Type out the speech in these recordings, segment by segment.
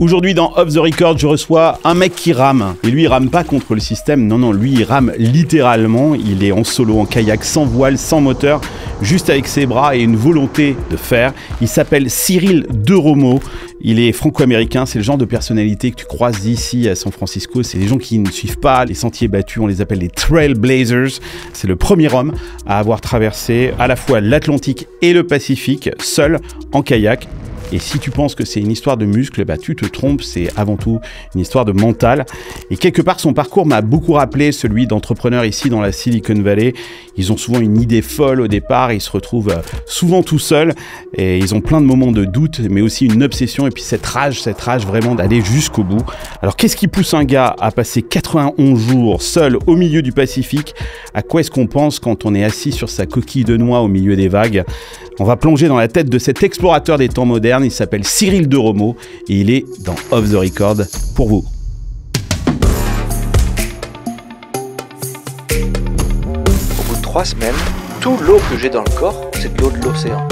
Aujourd'hui dans Off the Record, je reçois un mec qui rame. Et lui, il rame pas contre le système, non, lui, il rame littéralement. Il est en solo, en kayak, sans voile, sans moteur, juste avec ses bras et une volonté de faire. Il s'appelle Cyril Deromo. Il est franco-américain, c'est le genre de personnalité que tu croises ici à San Francisco. C'est des gens qui ne suivent pas les sentiers battus, on les appelle les Trailblazers. C'est le premier homme à avoir traversé à la fois l'Atlantique et le Pacifique, seul, en kayak. Et si tu penses que c'est une histoire de muscles, bah tu te trompes, c'est avant tout une histoire de mental. Et quelque part, son parcours m'a beaucoup rappelé celui d'entrepreneurs ici dans la Silicon Valley. Ils ont souvent une idée folle au départ, ils se retrouvent souvent tout seuls et ils ont plein de moments de doute, mais aussi une obsession et puis cette rage vraiment d'aller jusqu'au bout. Alors qu'est-ce qui pousse un gars à passer 91 jours seul au milieu du Pacifique? À quoi est-ce qu'on pense quand on est assis sur sa coquille de noix au milieu des vagues? On va plonger dans la tête de cet explorateur des temps modernes. Il s'appelle Cyril Deromo et il est dans Off the Record pour vous. Au bout de 3 semaines, toute l'eau que j'ai dans le corps, c'est de l'eau de l'océan.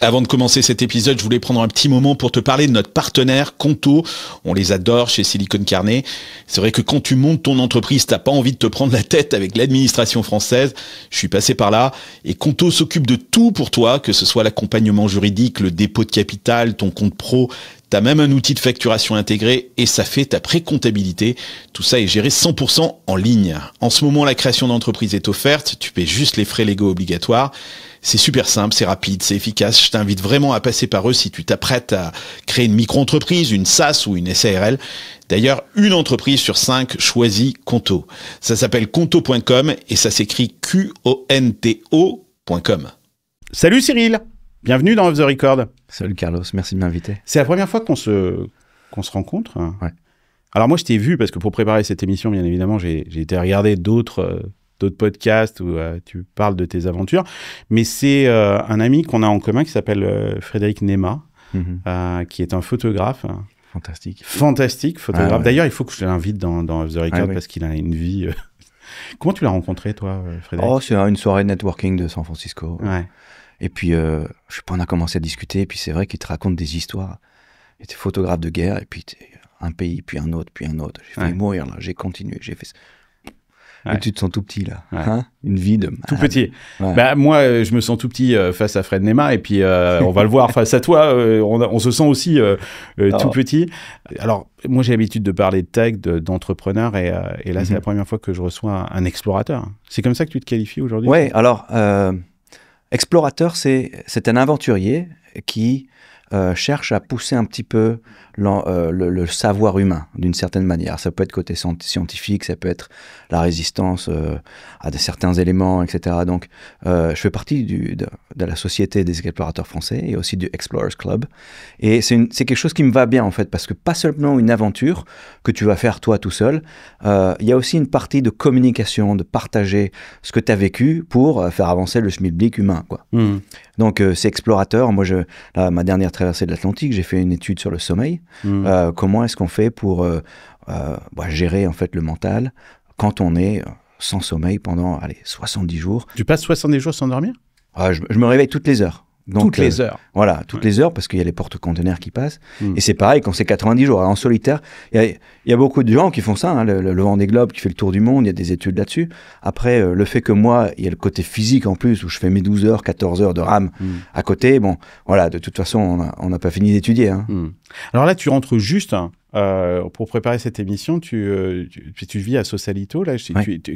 Avant de commencer cet épisode, je voulais prendre un petit moment pour te parler de notre partenaire Conto. On les adore chez Silicon Carnet. C'est vrai que quand tu montes ton entreprise, t'as pas envie de te prendre la tête avec l'administration française. Je suis passé par là et Conto s'occupe de tout pour toi, que ce soit l'accompagnement juridique, le dépôt de capital, ton compte pro. T'as même un outil de facturation intégré et ça fait ta pré-comptabilité. Tout ça est géré 100% en ligne. En ce moment, la création d'entreprise est offerte. Tu paies juste les frais légaux obligatoires. C'est super simple, c'est rapide, c'est efficace. Je t'invite vraiment à passer par eux si tu t'apprêtes à créer une micro-entreprise, une SAS ou une SARL. D'ailleurs, une entreprise sur 5 choisit Conto. Ça s'appelle conto.com et ça s'écrit QONTO.com. Salut Cyril, bienvenue dans Off the Record. Salut Carlos, merci de m'inviter. C'est la première fois qu'on se rencontre. Ouais. Alors moi je t'ai vu parce que pour préparer cette émission, bien évidemment, j'ai été regarder d'autres podcasts où tu parles de tes aventures. Mais c'est un ami qu'on a en commun qui s'appelle Frédéric Nema, qui est un photographe. Fantastique photographe. Ah, ouais. D'ailleurs, il faut que je l'invite dans Off the Record ouais. parce qu'il a une vie... Comment tu l'as rencontré, toi, Frédéric? Oh, c'est une soirée networking de San Francisco. Ouais. Et puis, je sais pas, on a commencé à discuter. Et puis, c'est vrai qu'il te raconte des histoires. Il était photographe de guerre. Et puis, un pays, puis un autre, puis un autre. J'ai failli mourir, là. J'ai continué, j'ai fait ça. Ouais. Et tu te sens tout petit, là. Ouais. Hein, une vie de... Tout petit. Ouais. Bah, moi, je me sens tout petit face à Fred Nema, et puis on va le voir face à toi, on se sent aussi tout petit. Alors, moi, j'ai l'habitude de parler de tech, d'entrepreneur, et là, c'est la première fois que je reçois un explorateur. C'est comme ça que tu te qualifies aujourd'hui? Oui, alors, explorateur, c'est un aventurier qui cherche à pousser un petit peu le savoir humain d'une certaine manière. Ça peut être côté scientifique, ça peut être la résistance à certains éléments, etc. Donc, je fais partie de la Société des explorateurs français et aussi du Explorers Club. Et c'est quelque chose qui me va bien, en fait, parce que pas seulement une aventure que tu vas faire toi tout seul, il y a aussi une partie de communication, de partager ce que tu as vécu pour faire avancer le schmilblick humain, quoi. Donc, c'est explorateur. Moi, ma dernière traversée de l'Atlantique, j'ai fait une étude sur le sommeil. Comment est-ce qu'on fait pour gérer en fait le mental quand on est sans sommeil pendant 70 jours. Tu passes 70 jours sans dormir? Je me réveille toutes les heures. Donc, toutes les heures? Voilà, toutes les heures, parce qu'il y a les porte-conteneurs qui passent. Et c'est pareil quand c'est 90 jours. Alors, en solitaire, il y a beaucoup de gens qui font ça, hein, le Vendée Globe qui fait le tour du monde, il y a des études là-dessus. Après, le fait que moi, il y a le côté physique en plus, où je fais mes 12 heures, 14 heures de rame à côté, bon, voilà, de toute façon, on n'a pas fini d'étudier. Hein. Alors là, tu rentres juste... pour préparer cette émission, tu vis à Sausalito. Là,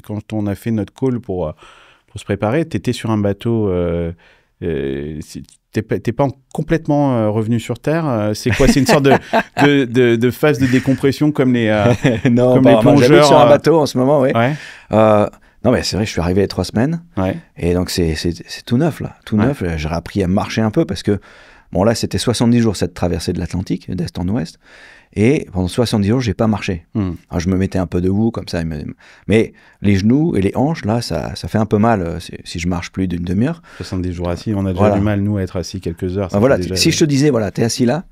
quand on a fait notre call pour se préparer, tu étais sur un bateau. T'es pas complètement revenu sur Terre. C'est quoi? C'est une sorte de phase de décompression comme les, non, comme les plongeurs. J'habite sur un bateau en ce moment, oui. Ouais. Non, mais c'est vrai, je suis arrivé il y a 3 semaines. Ouais. Et donc, c'est tout neuf, là. Tout neuf. J'ai appris à marcher un peu parce que Bon, là, c'était 70 jours cette traversée de l'Atlantique, d'est en ouest. Et pendant 70 jours, j'ai pas marché. Alors, je me mettais un peu debout, comme ça. Mais les genoux et les hanches, là, ça fait un peu mal si je marche plus d'une demi-heure. 70 jours assis, on a déjà du mal, nous, à être assis quelques heures. Voilà, déjà, si je te disais, voilà, t'es assis là,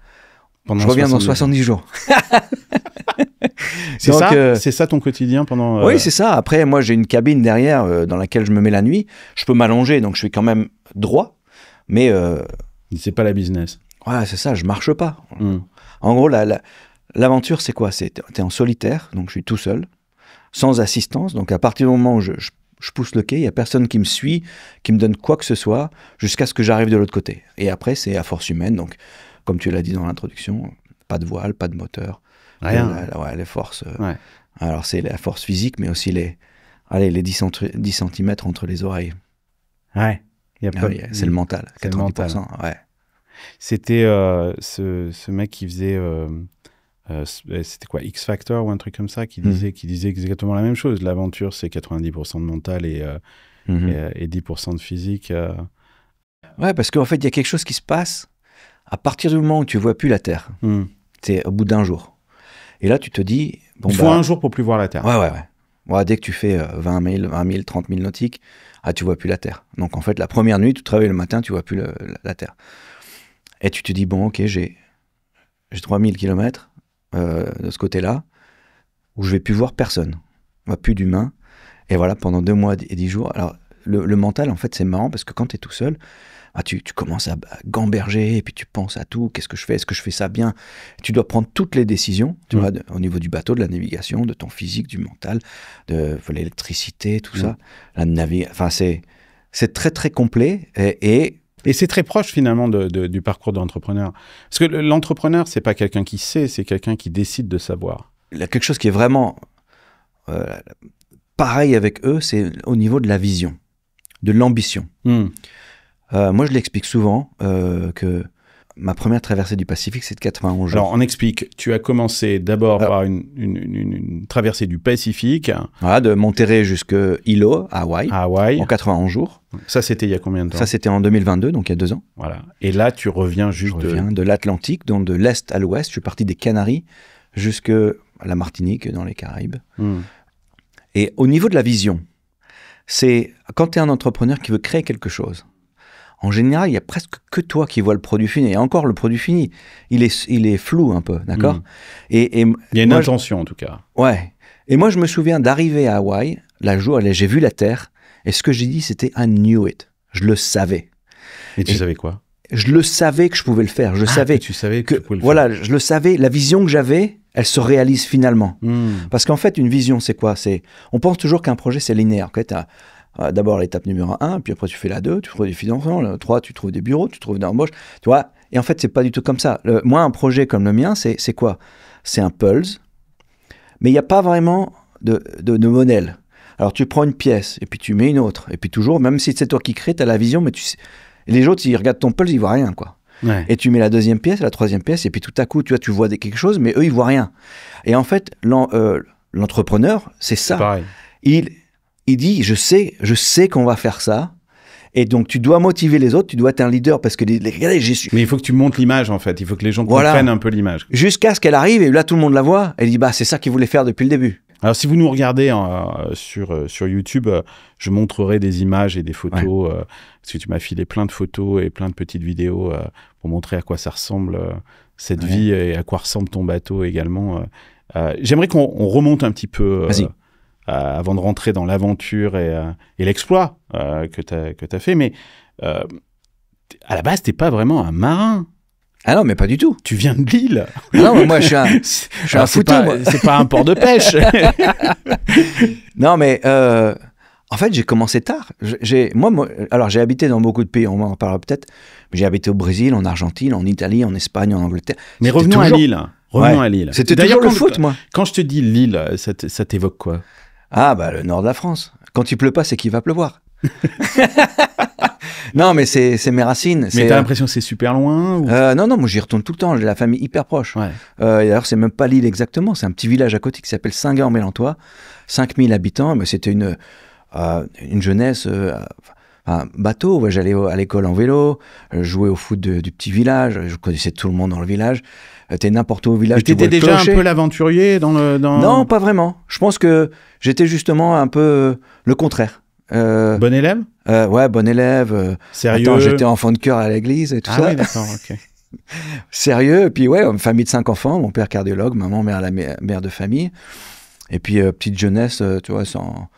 je reviens dans 70 jours. C'est ça ton quotidien pendant... Oui, c'est ça. Après, moi, j'ai une cabine derrière dans laquelle je me mets la nuit. Je peux m'allonger, donc je suis quand même droit. Mais... c'est pas la business. Ouais, c'est ça, je marche pas. En gros, l'aventure, c'est quoi? T'es en solitaire, donc je suis tout seul, sans assistance. Donc à partir du moment où je pousse le quai, il n'y a personne qui me suit, qui me donne quoi que ce soit, jusqu'à ce que j'arrive de l'autre côté. Et après, c'est à force humaine. Donc, comme tu l'as dit dans l'introduction, pas de voile, pas de moteur. Rien. Les forces. Ouais. Alors, c'est la force physique, mais aussi les 10 cm entre les oreilles. Ouais. C'est le mental, 90%. Le mental. Ouais. C'était ce mec qui faisait... c'était quoi, X Factor ou un truc comme ça, qui disait exactement la même chose. L'aventure, c'est 90% de mental et 10% de physique. Ouais, parce qu'en fait, il y a quelque chose qui se passe à partir du moment où tu vois plus la Terre. C'est au bout d'un jour. Et là, tu te dis... Bon, il faut un jour pour plus voir la Terre. Ouais, dès que tu fais 20 000, 30 000 nautiques, tu vois plus la Terre. Donc, en fait, la première nuit, tu te réveilles le matin, tu vois plus la Terre. Et tu te dis, bon, ok, j'ai 3000 km de ce côté-là, où je vais plus voir personne, plus d'humains. Et voilà, pendant 2 mois et 10 jours. Alors, le mental, en fait, c'est marrant, parce que quand tu es tout seul, tu commences à gamberger, et puis tu penses à tout. Qu'est-ce que je fais? Est-ce que je fais ça bien? Tu dois prendre toutes les décisions, tu vois, au niveau du bateau, de la navigation, de ton physique, du mental, de l'électricité, tout ça. La navigation, enfin, c'est très, très complet. Et c'est très proche finalement du parcours de l'entrepreneur. Parce que l'entrepreneur, c'est pas quelqu'un qui sait, c'est quelqu'un qui décide de savoir. Il y a quelque chose qui est vraiment pareil avec eux, c'est au niveau de la vision, de l'ambition. Moi, je l'explique souvent que ma première traversée du Pacifique, c'est de 91 jours. Alors, on explique. Tu as commencé d'abord par une traversée du Pacifique. Voilà, de Monterrey jusqu'à Hilo, à Hawaï, en 91 jours. Ça, c'était il y a combien de temps? Ça, c'était en 2022, donc il y a 2 ans. Voilà. Et là, tu reviens juste de l'Atlantique, donc de l'Est à l'Ouest. Je suis parti des Canaries jusqu'à la Martinique, dans les Caraïbes. Et au niveau de la vision, c'est quand tu es un entrepreneur qui veut créer quelque chose, en général, il n'y a presque que toi qui vois le produit fini. Et encore, le produit fini, il est flou un peu, d'accord? Et il y a une intention, en tout cas. Ouais. Et moi, je me souviens d'arriver à Hawaï, j'ai vu la Terre, et ce que j'ai dit, c'était « I knew it ». Je le savais. Et tu savais quoi? Je le savais que je pouvais le faire. Je savais que tu savais que tu pouvais le faire. Voilà, je le savais. La vision que j'avais, elle se réalise finalement. Parce qu'en fait, une vision, c'est quoi? On pense toujours qu'un projet, c'est linéaire. Okay, d'abord l'étape numéro 1, puis après tu fais la 2, tu trouves des financements, la 3, tu trouves des bureaux, tu trouves des embauches, tu vois. Et en fait, c'est pas du tout comme ça. Moi, un projet comme le mien, c'est quoi? C'est un pulse, mais il n'y a pas vraiment de modèle. Alors, tu prends une pièce, et puis tu mets une autre, et puis toujours, même si c'est toi qui crée, tu as la vision, mais les autres, s'ils regardent ton pulse, ils voient rien, quoi. Ouais. Et tu mets la deuxième pièce, la troisième pièce, et puis tout à coup, tu vois quelque chose, mais eux, ils voient rien. Et en fait, l'entrepreneur, c'est ça. Pareil. Il dit, je sais qu'on va faire ça. Et donc, tu dois motiver les autres, tu dois être un leader parce que regardez, j'ai su. Mais il faut que tu montes l'image, en fait. Il faut que les gens comprennent un peu l'image. Jusqu'à ce qu'elle arrive, et là, tout le monde la voit. Elle dit, c'est ça qu'il voulait faire depuis le début. Alors, si vous nous regardez sur YouTube, je montrerai des images et des photos. Parce que tu m'as filé plein de photos et plein de petites vidéos pour montrer à quoi ça ressemble cette vie et à quoi ressemble ton bateau également. J'aimerais qu'on remonte un petit peu... Vas-y. Avant de rentrer dans l'aventure et l'exploit que tu as fait. Mais à la base, tu n'es pas vraiment un marin. Ah non, mais pas du tout. Tu viens de l'île. Non, mais moi, je suis un foutu. C'est pas un port de pêche. Non, mais en fait, j'ai commencé tard. Alors, j'ai habité dans beaucoup de pays, on en parlera peut-être. J'ai habité au Brésil, en Argentine, en Italie, en Espagne, en Angleterre. Mais revenons à Lille. Revenons à Lille. C'était toujours le foot, moi. Quand je te dis Lille, ça t'évoque quoi? Le nord de la France. Quand il pleut pas, c'est qu'il va pleuvoir. Non, mais c'est mes racines. Mais t'as l'impression que c'est super loin ou... Non, moi j'y retourne tout le temps. J'ai la famille hyper proche. Ouais. D'ailleurs, c'est même pas l'île exactement. C'est un petit village à côté qui s'appelle Saint-Gay-en-Mélantois. 5000 habitants, mais c'était une jeunesse Enfin, bateau, ouais, j'allais à l'école en vélo, jouer au foot du petit village, je connaissais tout le monde dans le village. T'es n'importe où au village. Tu étais déjà un peu l'aventurier dans le... Non, pas vraiment. Je pense que j'étais justement un peu le contraire. Bon élève? Ouais, bon élève. Sérieux? Attends, j'étais enfant de chœur à l'église et tout ça. Ah oui, d'accord, ok. Sérieux, et puis ouais, une famille de 5 enfants, mon père cardiologue, maman mère de famille. Et puis petite jeunesse, tu vois, sans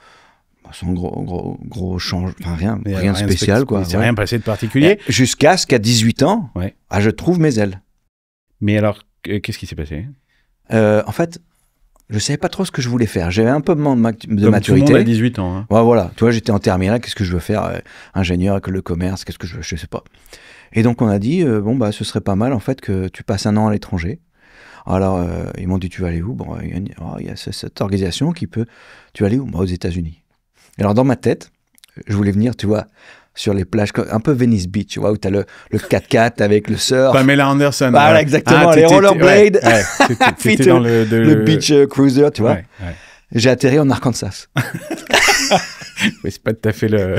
gros change, enfin rien de spécial, quoi. C'est rien passé de particulier. Jusqu'à ce qu'à 18 ans, je trouve mes ailes. Mais alors, qu'est-ce qui s'est passé? En fait, je savais pas trop ce que je voulais faire. J'avais un peu de maturité. Tout le monde a 18 ans. Hein. Ouais, voilà. Tu vois, j'étais en terminale. Qu'est-ce que je veux faire? Ingénieur, école de commerce. Qu'est-ce que je veux? Je sais pas. Et donc, on a dit, ce serait pas mal, en fait, que tu passes un an à l'étranger. Alors, ils m'ont dit, tu vas aller où? Bon, il y a cette organisation qui peut... Tu vas aller où? Aux États-Unis. Alors, dans ma tête, je voulais venir, tu vois, sur les plages, un peu Venice Beach, tu vois, où tu as le 4x4 avec le surf. Pamela Anderson. Voilà, exactement, les rollerblades. T'étais dans le beach cruiser, tu vois. Ouais. J'ai atterri en Arkansas. Oui, c'est pas tout à fait le...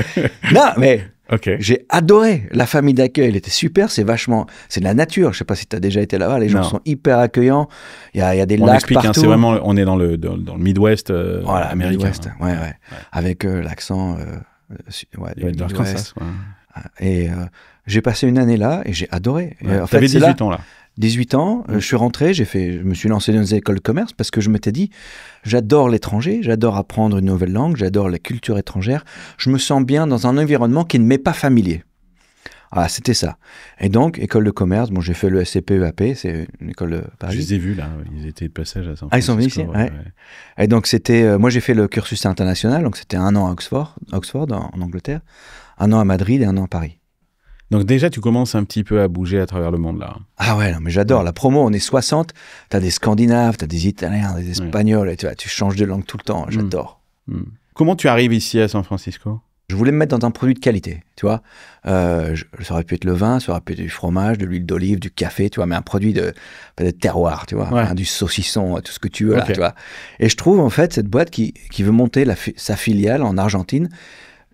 Non, mais okay. J'ai adoré. La famille d'accueil, elle était super. C'est de la nature. Je sais pas si tu as déjà été là-bas. Les gens sont hyper accueillants. Il y a des lacs explique, partout. C'est vraiment, on est dans le Midwest voilà, américain. Midwest, ouais. Avec l'accent de l'Arkansas. Et j'ai passé une année là et j'ai adoré. Ouais. T'avais 18 ans là. 18 ans, je suis rentré, je me suis lancé dans une école de commerce parce que je m'étais dit, j'adore l'étranger, j'adore apprendre une nouvelle langue, j'adore la culture étrangère, je me sens bien dans un environnement qui ne m'est pas familier. Ah, c'était ça. Et donc, école de commerce, j'ai fait le SCP-EAP, c'est une école de Paris. Je les ai vus là, ils étaient de passage à San Francisco. Ah, ils sont venus ici, ouais. Et donc, c'était, moi j'ai fait le cursus international, donc c'était 1 an à Oxford en Angleterre, 1 an à Madrid et 1 an à Paris. Donc déjà, tu commences un petit peu à bouger à travers le monde, là. Ah ouais, non, mais j'adore. La promo, on est 60, t'as des Scandinaves, t'as des Italiens, des Espagnols, et tu changes de langue tout le temps, j'adore. Comment tu arrives ici à San Francisco? Je voulais me mettre dans un produit de qualité, tu vois. Ça aurait pu être le vin, ça aurait pu être du fromage, de l'huile d'olive, du café, tu vois, mais un produit de terroir, tu vois, du saucisson, tout ce que tu veux, là, tu vois. Et je trouve, en fait, cette boîte qui veut monter sa filiale en Argentine,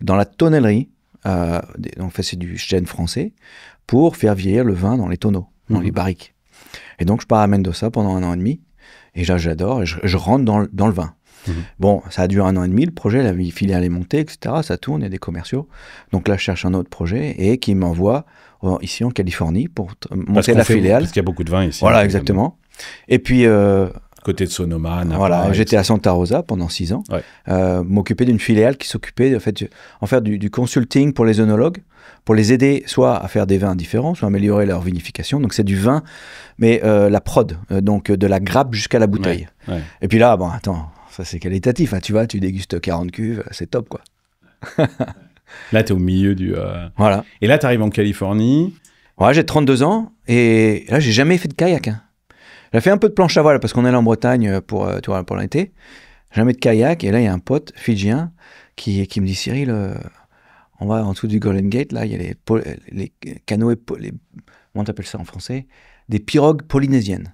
dans la tonnellerie, donc c'est du chêne français, pour faire vieillir le vin dans les tonneaux, dans les barriques. Et donc je pars à Mendoza pendant 1 an et demi, et j'adore, et je rentre dans le vin. Bon, ça a duré 1 an et demi, le projet, la filiale est montée, etc., ça tourne, il y a des commerciaux. Donc là, je cherche un autre projet, et qui m'envoie ici en Californie pour monter la filiale. Parce qu'il y a beaucoup de vin ici. Voilà, exactement. Et puis... côté de Sonoma, Napa. Voilà, j'étais à Santa Rosa pendant 6 ans, m'occuper d'une filiale qui s'occupait en faire du consulting pour les œnologues, pour les aider soit à faire des vins différents, soit à améliorer leur vinification. Donc c'est du vin, mais la prod, donc de la grappe jusqu'à la bouteille. Ouais. Et puis là, bon, attends, ça c'est qualitatif, hein, tu vois, tu dégustes 40 cuves, c'est top, quoi. Là, tu es au milieu du... Voilà. Et là, tu arrives en Californie. Ouais, j'ai 32 ans, et là, j'ai jamais fait de kayak, hein. J'ai fait un peu de planche à voile parce qu'on est allé en Bretagne pour l'été. Jamais de kayak. Et là, il y a un pote fidjien qui me dit, Cyril, on va en dessous du Golden Gate. Là, il y a les canoës, comment t'appelles ça en français? Des pirogues polynésiennes.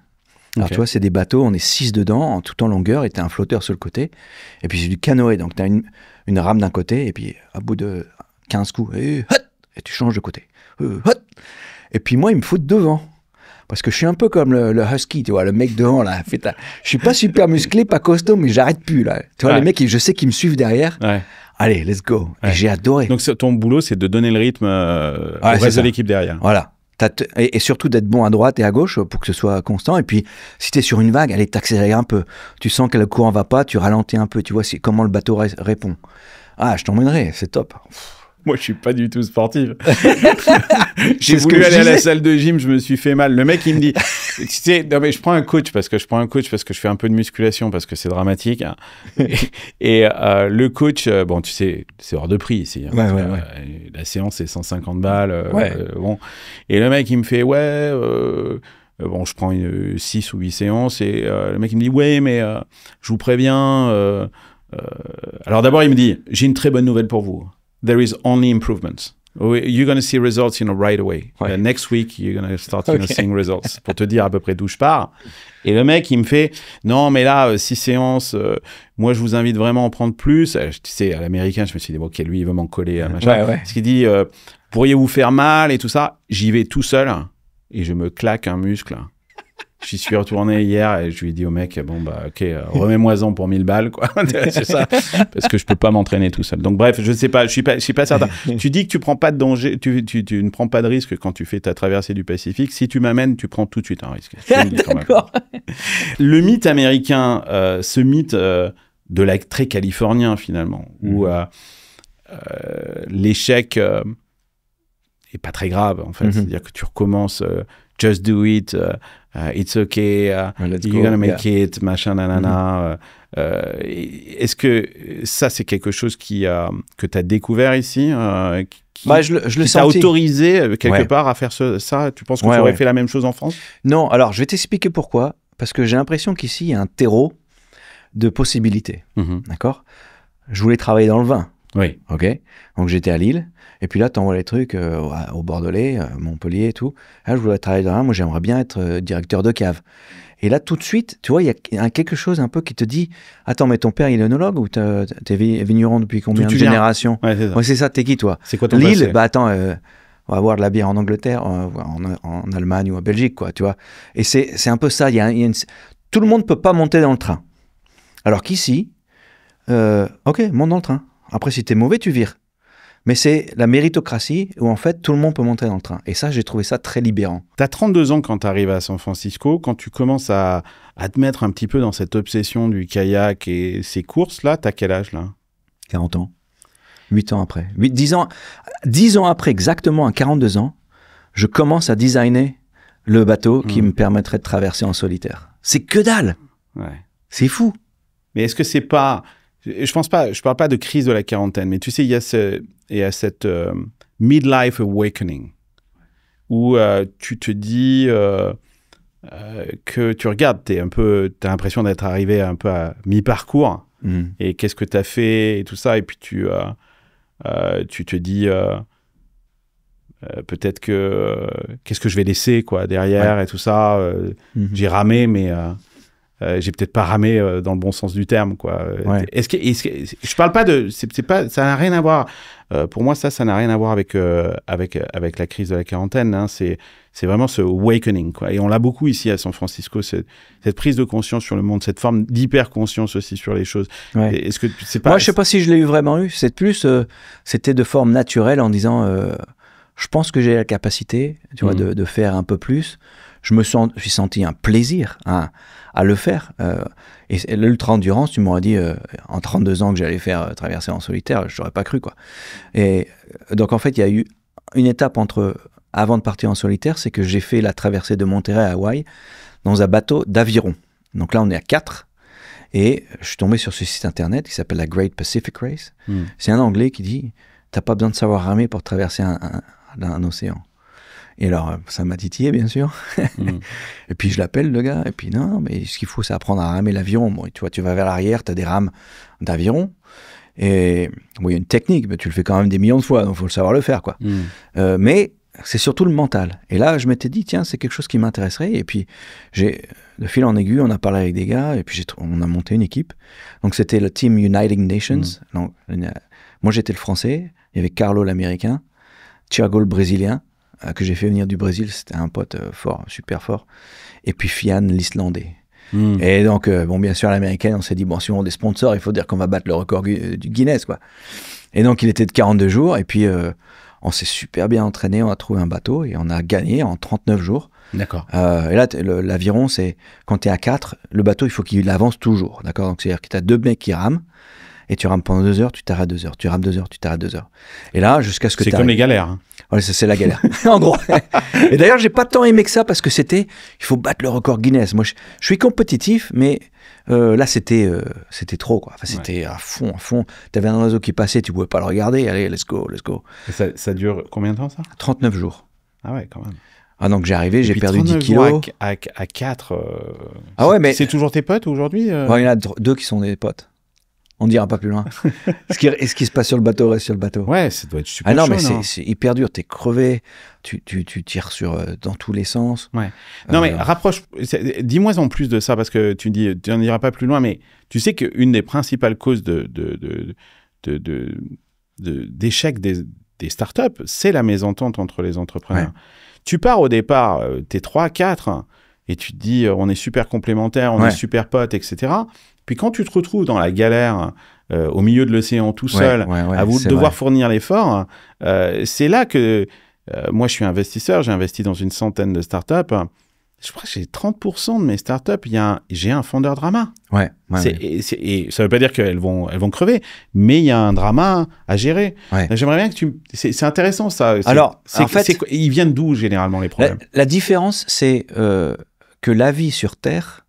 Alors, tu vois, c'est des bateaux, on est 6 dedans, tout en longueur, et t'as un flotteur sur le côté. Et puis, c'est du canoë. Donc, t'as une rame d'un côté, et puis, à bout de 15 coups, et tu changes de côté. Et puis, moi, il me fout devant. Parce que je suis un peu comme le husky, tu vois, le mec devant, là. Je suis pas super musclé, pas costaud, mais j'arrête plus, là. Tu vois, les mecs, je sais qu'ils me suivent derrière. Ouais. Allez, let's go. Ouais. Et j'ai adoré. Donc, ton boulot, c'est de donner le rythme au reste de l'équipe derrière. Voilà. Et surtout d'être bon à droite et à gauche pour que ce soit constant. Et puis, si tu es sur une vague, allez, t'accélérer un peu. Tu sens que le courant va pas, tu ralentis un peu. Tu vois comment le bateau répond. Ah, je t'emmènerai, c'est top. Moi, je suis pas du tout sportif. J'ai voulu aller à la salle de gym, je me suis fait mal. Le mec, il me dit, tu sais, non mais je prends un coach parce que je fais un peu de musculation parce que c'est dramatique. Hein. Et le coach, bon, tu sais, c'est hors de prix ici. Hein, ouais. La séance, c'est 150 balles. Bon. Et le mec, il me fait, bon, je prends 6 ou 8 séances et le mec, il me dit, ouais, mais je vous préviens. Alors d'abord, il me dit, j'ai une très bonne nouvelle pour vous. There is only improvements. You're going to see results, right away. Ouais. Next week, you're going to start seeing results. Pour te dire à peu près d'où je pars. Et le mec, il me fait, non, mais là, 6 séances, moi, je vous invite vraiment à en prendre plus. Tu sais, à l'américain, je me suis dit, ok, lui, il veut m'en coller. Machin. Ouais. Parce qu'il dit, pourriez-vous faire mal et tout ça. J'y vais tout seul et je me claque un muscle. J'y suis retourné hier et je lui ai dit au mec, bon, bah, ok, remets-moi-en pour 1000 balles, quoi. C'est ça. Parce que je peux pas m'entraîner tout seul. Donc, bref, je sais pas, je suis pas certain. Tu dis que tu prends pas de danger, tu ne prends pas de risque quand tu fais ta traversée du Pacifique. Si tu m'amènes, tu prends tout de suite un risque. D'accord. Le mythe américain, ce mythe de la très californien, finalement, où l'échec est pas très grave, en fait. C'est-à-dire que tu recommences, just do it, it's okay, you're gonna make it, machin, nanana. Est-ce que ça, c'est quelque chose que tu as découvert ici, je le qui t'a sentis. autorisé quelque part à faire ça? Tu penses que tu aurais fait la même chose en France? Non, alors je vais t'expliquer pourquoi. Parce que j'ai l'impression qu'ici, il y a un terreau de possibilités. D'accord? Je voulais travailler dans le vin. Oui. Ok. Donc j'étais à Lille. Et puis là, tu envoies les trucs au Bordelais, Montpellier et tout. Là, je voulais travailler dans le vin. Moi, j'aimerais bien être directeur de cave. Et là, tout de suite, tu vois, il y a quelque chose un peu qui te dit, attends, mais ton père, il est œnologue ou t'es vigneron depuis combien de générations? Ouais, c'est ça. Ouais, c'est ça, t'es qui, toi? C'est quoi ton Lille, passé? bah attends, on va boire de la bière en Angleterre, en Allemagne ou en Belgique, quoi, tu vois. Et c'est un peu ça. Tout le monde peut pas monter dans le train. Alors qu'ici, ok, monte dans le train. Après, si t'es mauvais, tu vires. Mais c'est la méritocratie où en fait tout le monde peut monter dans le train. Et ça, j'ai trouvé ça très libérant. Tu as 32 ans quand tu arrives à San Francisco. Quand tu commences à te mettre un petit peu dans cette obsession du kayak et ces courses-là, tu as quel âge là? 40 ans. 8 ans après. 10 ans après, exactement à 42 ans, je commence à designer le bateau qui me permettrait de traverser en solitaire. C'est que dalle. Ouais. C'est fou. Mais est-ce que c'est pas... Je parle pas de crise de la quarantaine, mais tu sais, il y a cette midlife awakening où tu te dis que tu regardes, t'as l'impression d'être arrivé un peu à mi-parcours et qu'est-ce que t'as fait et tout ça, et puis tu te dis peut-être que qu'est-ce que je vais laisser quoi derrière et tout ça. J'ai ramé, mais j'ai peut-être pas ramé dans le bon sens du terme quoi. Est-ce que je parle pas de c'est pas, ça n'a rien à voir pour moi, ça n'a rien à voir avec la crise de la quarantaine, hein. C'est vraiment ce awakening quoi. Et on l'a beaucoup ici à San Francisco, cette prise de conscience sur le monde, cette forme d'hyper conscience aussi sur les choses. Est-ce que c'est pas... Moi je sais pas si je l'ai vraiment eu, c'est plus c'était de forme naturelle en disant je pense que j'ai la capacité, tu vois, de faire un peu plus. J'ai senti un plaisir à le faire. Et l'ultra-endurance, tu m'aurais dit en 32 ans que j'allais faire traverser en solitaire, je n'aurais pas cru, quoi. Et donc, en fait, il y a eu une étape avant de partir en solitaire, c'est que j'ai fait la traversée de Monterey à Hawaï dans un bateau d'aviron. Donc là, on est à 4. Et je suis tombé sur ce site internet qui s'appelle la Great Pacific Race. C'est un Anglais qui dit « T'as pas besoin de savoir ramer pour traverser un océan. » Et alors, ça m'a titillé, bien sûr. Et puis, je l'appelle, le gars. Et puis, non, mais ce qu'il faut, c'est apprendre à ramer l'aviron. Bon, tu vois, tu vas vers l'arrière, tu as des rames d'aviron. Et bon, il y a une technique, mais tu le fais quand même des millions de fois, donc il faut le savoir le faire, quoi. Mais c'est surtout le mental. Et là, je m'étais dit, tiens, c'est quelque chose qui m'intéresserait. Et puis, de fil en aiguille, on a parlé avec des gars, et puis on a monté une équipe. Donc, c'était le Team Uniting Nations. Donc, moi, j'étais le français. Il y avait Carlo, l'américain. Thiago, le brésilien, que j'ai fait venir du Brésil, c'était un pote fort, super fort. Et puis Fian, l'Islandais. Et donc, bon, bien sûr, l'américaine, on s'est dit, bon, si on a des sponsors, il faut dire qu'on va battre le record du Guinness, quoi. Et donc, il était de 42 jours, et puis on s'est super bien entraîné, on a trouvé un bateau, et on a gagné en 39 jours. D'accord. Et là, l'aviron, c'est, quand tu es à 4, le bateau, il faut qu'il avance toujours, d'accord? Donc, c'est-à-dire que tu as 2 mecs qui rament, et tu rames pendant 2 heures, tu t'arrêtes 2 heures. Tu rames 2 heures, tu t'arrêtes 2 heures. Et là, jusqu'à ce que tu C'est comme les galères. Hein. Ouais, c'est la galère. En gros. Et d'ailleurs, j'ai pas tant aimé que ça parce que il faut battre le record Guinness. Moi, je suis compétitif, mais là, c'était trop, quoi. Enfin, c'était à fond. T'avais un oiseau qui passait, tu pouvais pas le regarder. Allez, let's go. Et ça dure combien de temps, ça? 39 jours. Ah ouais, quand même. Ah, donc j'ai arrivé, j'ai perdu 10 kilos. kilos. À 4. Ah ouais, mais. C'est toujours tes potes aujourd'hui Ouais, il y en a 2 qui sont des potes. On dira pas plus loin. Ce qui se passe sur le bateau reste sur le bateau. Ouais, ça doit être super Ah non, chaud, mais non c'est hyper dur. T'es crevé, tu tires dans tous les sens. Ouais. Non, mais rapproche, dis-moi en plus de ça, parce que tu n'en iras pas plus loin, mais tu sais qu'une des principales causes d'échec des startups, c'est la mésentente entre les entrepreneurs. Ouais. Tu pars au départ, t'es 3, 4, et tu te dis, on est super complémentaires, on est super potes, etc. Puis quand tu te retrouves dans la galère, au milieu de l'océan tout seul, à vous devoir fournir l'effort, c'est là que moi je suis investisseur, j'ai investi dans une centaine de startups. Je crois que j'ai 30% de mes startups, j'ai un fondeur drama. Et ça ne veut pas dire qu'elles vont crever, mais il y a un drama à gérer. J'aimerais bien que c'est intéressant ça. Alors, en fait, ils viennent d'où généralement les problèmes? La différence, c'est que la vie sur Terre,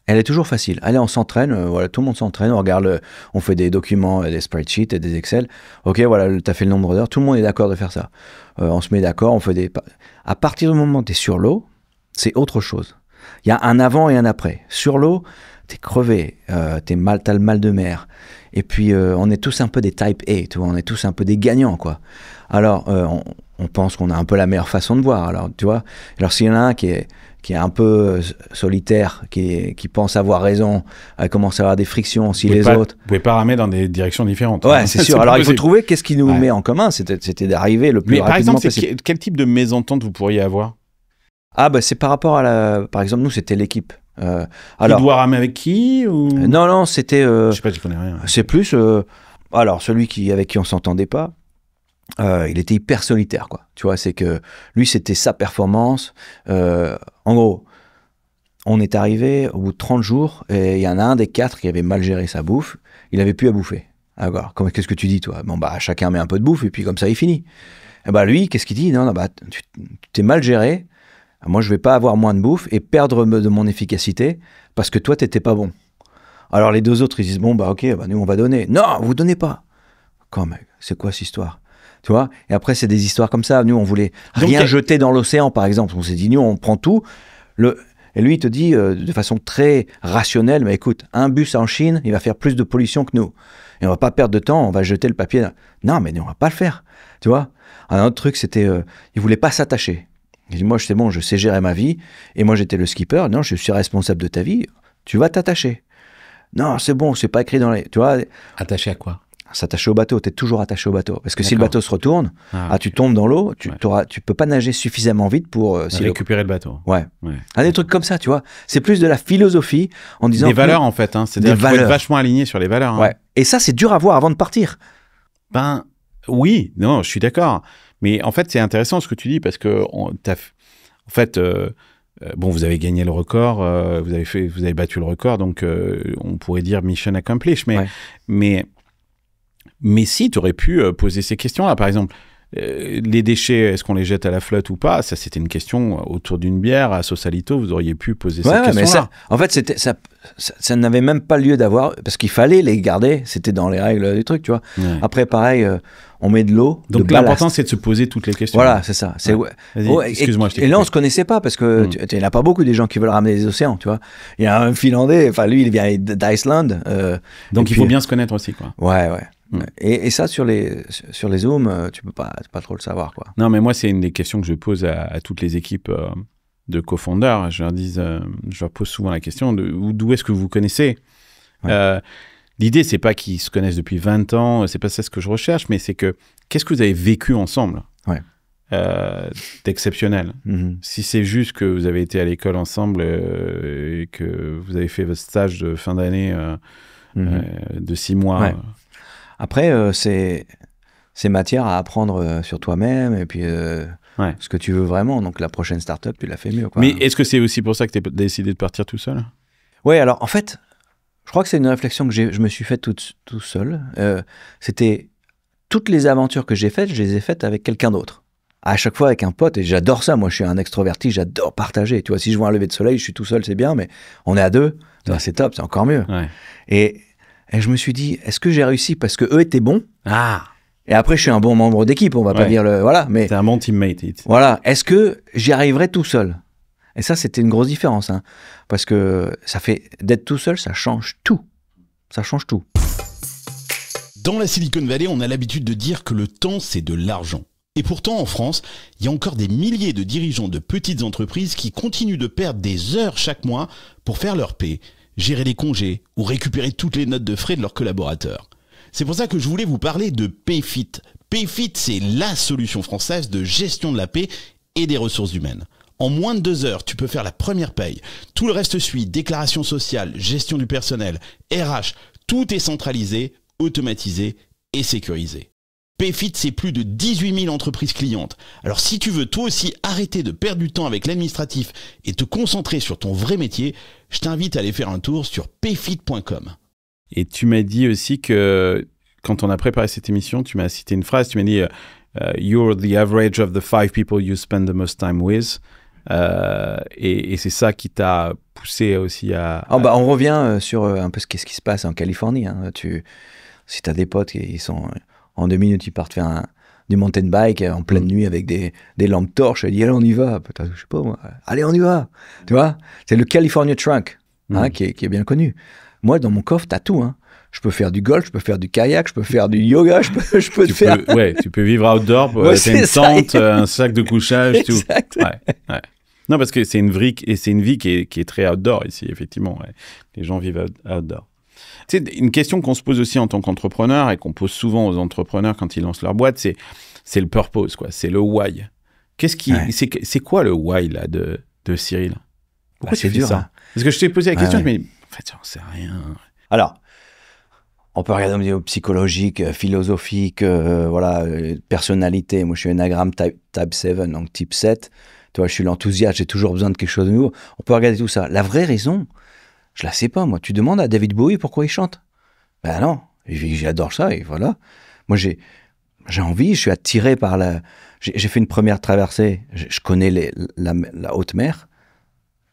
elle est toujours facile. Allez, on s'entraîne, voilà, tout le monde s'entraîne, on regarde, on fait des documents, des spreadsheets et des Excel. Ok, voilà, tu as fait le nombre d'heures, tout le monde est d'accord de faire ça. On se met d'accord, on fait des... À partir du moment où tu es sur l'eau, c'est autre chose. Il y a un avant et un après. Sur l'eau, tu es crevé, tu as le mal de mer. Et puis, on est tous un peu des type A, tu vois, on est tous un peu des gagnants, quoi. Alors, on pense qu'on a un peu la meilleure façon de voir. Alors, tu vois, alors s'il y en a un qui est un peu solitaire, qui pense avoir raison, commence à avoir des frictions, si les autres... Vous pouvez pas ramer dans des directions différentes. Ouais, c'est sûr. Alors, il faut trouver qu'est-ce qui nous met en commun. C'était d'arriver le plus rapidement possible. Par exemple, quel type de mésentente vous pourriez avoir? Ah, bah, c'est par rapport à Par exemple, nous, c'était l'équipe. Alors, qui doit ramer avec qui ou... Non, c'était... je sais pas, je connais rien. C'est plus... alors, celui avec qui on s'entendait pas, il était hyper solitaire, quoi. Tu vois, c'est que lui, c'était sa performance. En gros, on est arrivé au bout de 30 jours et il y en a un des 4 qui avait mal géré sa bouffe. Il avait plus à bouffer. Alors, qu'est-ce que tu dis, toi? Bon, bah, chacun met un peu de bouffe et puis comme ça, il finit. Et bah, lui, qu'est-ce qu'il dit? Non, bah, tu t'es mal géré. Moi, je vais pas avoir moins de bouffe et perdre de mon efficacité parce que toi, t'étais pas bon. Alors, les deux autres, ils disent, bon, bah, ok, bah, nous, on va donner. Non, vous donnez pas. Quand même, c'est quoi cette histoire? Tu vois? Et après, c'est des histoires comme ça. Nous, on voulait rien jeter dans l'océan, par exemple. On s'est dit, nous, on prend tout. Et lui, il te dit de façon très rationnelle, mais écoute, un bus en Chine, il va faire plus de pollution que nous. Et on va pas perdre de temps, on va jeter le papier. Non, mais on va pas le faire. Tu vois? Un autre truc, c'était, il voulait pas s'attacher. Il dit, moi, c'est bon, je sais gérer ma vie. Et moi, j'étais le skipper. Non, je suis responsable de ta vie. Tu vas t'attacher. Non, c'est bon, c'est pas écrit dans les... Tu vois? Attaché à quoi? S'attacher au bateau. Tu es toujours attaché au bateau. Parce que si le bateau se retourne, tu tombes dans l'eau, tu peux pas nager suffisamment vite pour... récupérer le bateau. Ouais. Des trucs comme ça, tu vois. C'est plus de la philosophie en disant... Des valeurs, en fait. Hein. C'est-à-dire qu'il faut être vachement aligné sur les valeurs. Hein. Ouais. Et ça, c'est dur à voir avant de partir. Ben, oui. Non, je suis d'accord. Mais en fait, c'est intéressant ce que tu dis parce que bon, vous avez gagné le record, vous avez battu le record, donc on pourrait dire mission accomplished. Mais si, tu aurais pu poser ces questions-là. Par exemple, les déchets, est-ce qu'on les jette à la flotte ou pas? Ça, c'était une question autour d'une bière à Sausalito. Vous auriez pu poser cette question-là. Mais en fait, ça n'avait même pas lieu d'avoir, parce qu'il fallait les garder. C'était dans les règles du truc, tu vois. Ouais. Après, pareil, on met de l'eau. Donc l'important, c'est de se poser toutes les questions. Voilà, c'est ça. Excuse-moi, je t'ai coupé. Et là, on se connaissait pas parce que il n'y en a pas beaucoup des gens qui veulent ramener des océans, tu vois. Il y a un Finlandais, enfin lui, il vient d'Islande. Donc il faut bien se connaître aussi, quoi. Ouais. Et ça, sur les Zooms, tu peux pas trop le savoir, quoi. Non, mais moi, c'est une des questions que je pose à toutes les équipes de co-founders. Je leur pose souvent la question d'où est-ce que vous connaissez. L'idée, c'est pas qu'ils se connaissent depuis 20 ans, c'est pas ça ce que je recherche, mais c'est que qu'est-ce que vous avez vécu ensemble d'exceptionnel. Si c'est juste que vous avez été à l'école ensemble et que vous avez fait votre stage de fin d'année de 6 mois. Après, c'est matière à apprendre sur toi-même et puis ce que tu veux vraiment. Donc la prochaine startup, tu l'as fait mieux, quoi. Mais est-ce que c'est aussi pour ça que tu as décidé de partir tout seul? Oui, alors en fait, je crois que c'est une réflexion que je me suis faite tout seul. C'était toutes les aventures que j'ai faites, je les ai faites avec quelqu'un d'autre. À chaque fois avec un pote, et j'adore ça. Moi, je suis un extroverti, j'adore partager. Tu vois, si je vois un lever de soleil, je suis tout seul, c'est bien, mais on est à deux, c'est top, c'est encore mieux. Et je me suis dit, est-ce que j'ai réussi parce que eux étaient bons? Et après, je suis un bon membre d'équipe, on va pas dire le... Voilà, mais... T'es un bon teammate. Voilà, est-ce que j'y arriverai tout seul? Et ça, c'était une grosse différence, hein, parce que ça fait... D'être tout seul, ça change tout. Ça change tout. Dans la Silicon Valley, on a l'habitude de dire que le temps, c'est de l'argent. Et pourtant, en France, il y a encore des milliers de dirigeants de petites entreprises qui continuent de perdre des heures chaque mois pour faire leur paie, gérer les congés ou récupérer toutes les notes de frais de leurs collaborateurs. C'est pour ça que je voulais vous parler de Payfit. Payfit, c'est la solution française de gestion de la paie et des ressources humaines. En moins de 2 heures, tu peux faire la première paye. Tout le reste suit, déclaration sociale, gestion du personnel, RH. Tout est centralisé, automatisé et sécurisé. Payfit, c'est plus de 18 000 entreprises clientes. Alors si tu veux toi aussi arrêter de perdre du temps avec l'administratif et te concentrer sur ton vrai métier, je t'invite à aller faire un tour sur payfit.com. Et tu m'as dit aussi que quand on a préparé cette émission, tu m'as cité une phrase, tu m'as dit you're the average of the 5 people you spend the most time with. Et c'est ça qui t'a poussé aussi à... On revient sur un peu ce qui se passe en Californie. Hein. Si tu as des potes qui sont... En 2 minutes, ils partent faire du mountain bike en pleine nuit avec des lampes torches. Ils disent, allez, on y va. Peut-être, je sais pas moi. Allez, on y va. Tu vois, c'est le California Trunk qui est bien connu. Moi, dans mon coffre, tu as tout. Hein. Je peux faire du golf, je peux faire du kayak, je peux faire du yoga, je peux faire... tu peux vivre outdoor, t'as une tente, un sac de couchage, tout. Ouais. Non, parce que c'est une vie qui est très outdoor ici, effectivement. Ouais. Les gens vivent outdoor. Tu sais, une question qu'on se pose aussi en tant qu'entrepreneur et qu'on pose souvent aux entrepreneurs quand ils lancent leur boîte, c'est le purpose, quoi. C'est le why. C'est quoi le why là de Cyril? Pourquoi tu fais ça? Hein. Parce que je t'ai posé la question, je me dis, en fait, j'en sais rien. Alors, on peut regarder au niveau psychologique, philosophique, personnalité. Moi, je suis Enneagram type 7, donc type 7. Toi, je suis l'enthousiaste, j'ai toujours besoin de quelque chose de nouveau. On peut regarder tout ça. La vraie raison, je la sais pas, moi. Tu demandes à David Bowie pourquoi il chante. Ben non, j'adore ça et voilà. Moi, j'ai envie, je suis attiré par la... J'ai fait une première traversée, je connais la haute mer,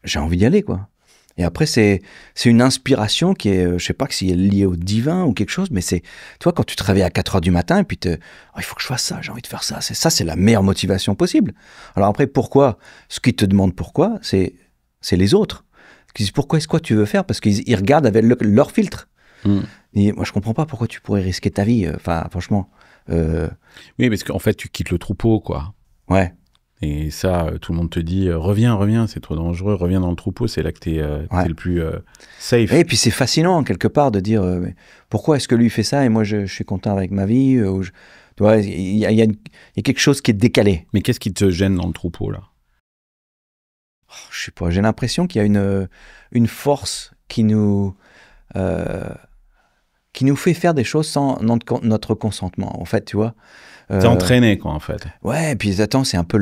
j'ai envie d'y aller, quoi. Et après, c'est une inspiration qui est, je sais pas si elle est liée au divin ou quelque chose, mais c'est, toi, quand tu te réveilles à 4 heures du matin et puis il faut que je fasse ça, j'ai envie de faire ça. C'est la meilleure motivation possible. Alors après, pourquoi? Ce qu'ils te demandent pourquoi, c'est les autres. Ils disent pourquoi est-ce que tu veux faire? Parce qu'ils regardent avec leur filtre. Et moi, je comprends pas pourquoi tu pourrais risquer ta vie. Enfin, franchement. Oui, parce qu'en fait, tu quittes le troupeau, quoi. Ouais. Et ça, tout le monde te dit reviens, c'est trop dangereux, reviens dans le troupeau, c'est là que t'es le plus safe. Et puis c'est fascinant, quelque part, de dire mais pourquoi est-ce que lui fait ça et moi je suis content avec ma vie tu vois, il y a quelque chose qui est décalé. Mais qu'est-ce qui te gêne dans le troupeau, là? Je sais pas, j'ai l'impression qu'il y a une force qui nous fait faire des choses sans notre consentement, en fait, tu vois. T'es entraîné, quoi, en fait. Ouais, et puis attends, c'est un peu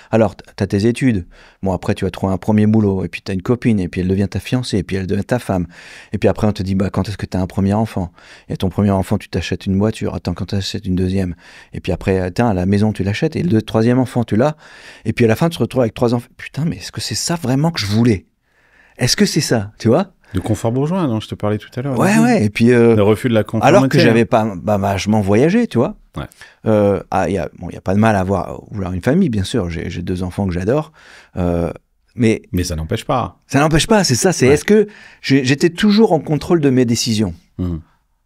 Alors, t'as tes études. Bon, après, tu vas trouver un premier boulot, et puis t'as une copine, et puis elle devient ta fiancée, et puis elle devient ta femme. Et puis après, on te dit, bah, quand est-ce que t'as un premier enfant? Et ton premier enfant, tu t'achètes une voiture. Attends, quand t'achètes une deuxième? Et puis après, attends, la maison, tu l'achètes, et le troisième enfant, tu l'as. Et puis à la fin, tu te retrouves avec 3 enfants. Putain, mais est-ce que c'est ça vraiment que je voulais? Est-ce que c'est ça, tu vois? De confort bourgeois, non? Je te parlais tout à l'heure. Ouais, et puis... le refus de la conformité. Alors que j'avais pas vachement voyagé, tu vois. Ouais. Y a pas de mal à vouloir une famille, bien sûr. J'ai 2 enfants que j'adore. Mais ça n'empêche pas. Ça n'empêche pas, c'est ça. Est-ce que j'étais toujours en contrôle de mes décisions.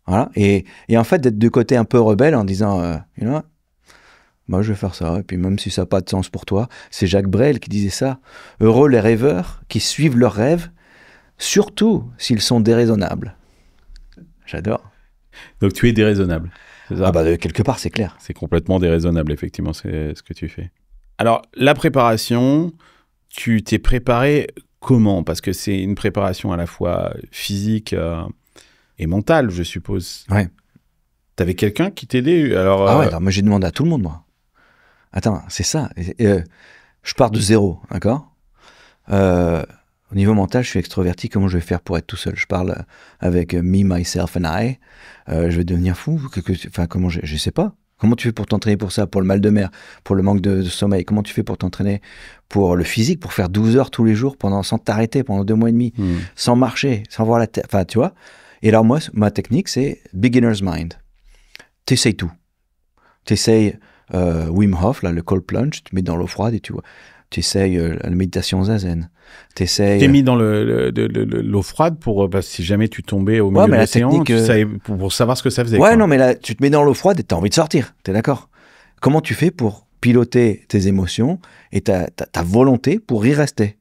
Voilà. Et en fait, d'être de côté un peu rebelle en disant, moi, je vais faire ça. Et puis même si ça n'a pas de sens pour toi, c'est Jacques Brel qui disait ça. Heureux les rêveurs qui suivent leurs rêves, surtout s'ils sont déraisonnables. J'adore. Donc tu es déraisonnable, c'est ça? Quelque part, c'est clair. C'est complètement déraisonnable, effectivement, c'est ce que tu fais. Alors, la préparation, tu t'es préparé comment? Parce que c'est une préparation à la fois physique et mentale, je suppose. Ouais. T'avais quelqu'un qui t'aidait? Alors, moi, j'ai demandé à tout le monde, moi. Attends, c'est ça. Je pars de zéro, d'accord? Au niveau mental, je suis extroverti. Comment je vais faire pour être tout seul? Je parle avec me, myself and I. Je vais devenir fou. Comment je sais pas. Comment tu fais pour t'entraîner pour ça? Pour le mal de mer, pour le manque de sommeil? Comment tu fais pour t'entraîner pour le physique, pour faire 12 heures tous les jours sans t'arrêter pendant 2 mois et demi, sans marcher, sans voir la tête? Enfin, tu vois. Et alors moi, ma technique, c'est beginner's mind. T'essayes tout. T'essayes Wim Hof, là, le cold plunge. Tu te mets dans l'eau froide et tu vois. essayes la méditation zazen. T'es mis dans l'eau froide pour si jamais tu tombais au milieu de l'océan, pour savoir ce que ça faisait. Ouais, non, mais là, tu te mets dans l'eau froide et t'as envie de sortir. T'es d'accord? Comment tu fais pour piloter tes émotions et ta volonté pour y rester?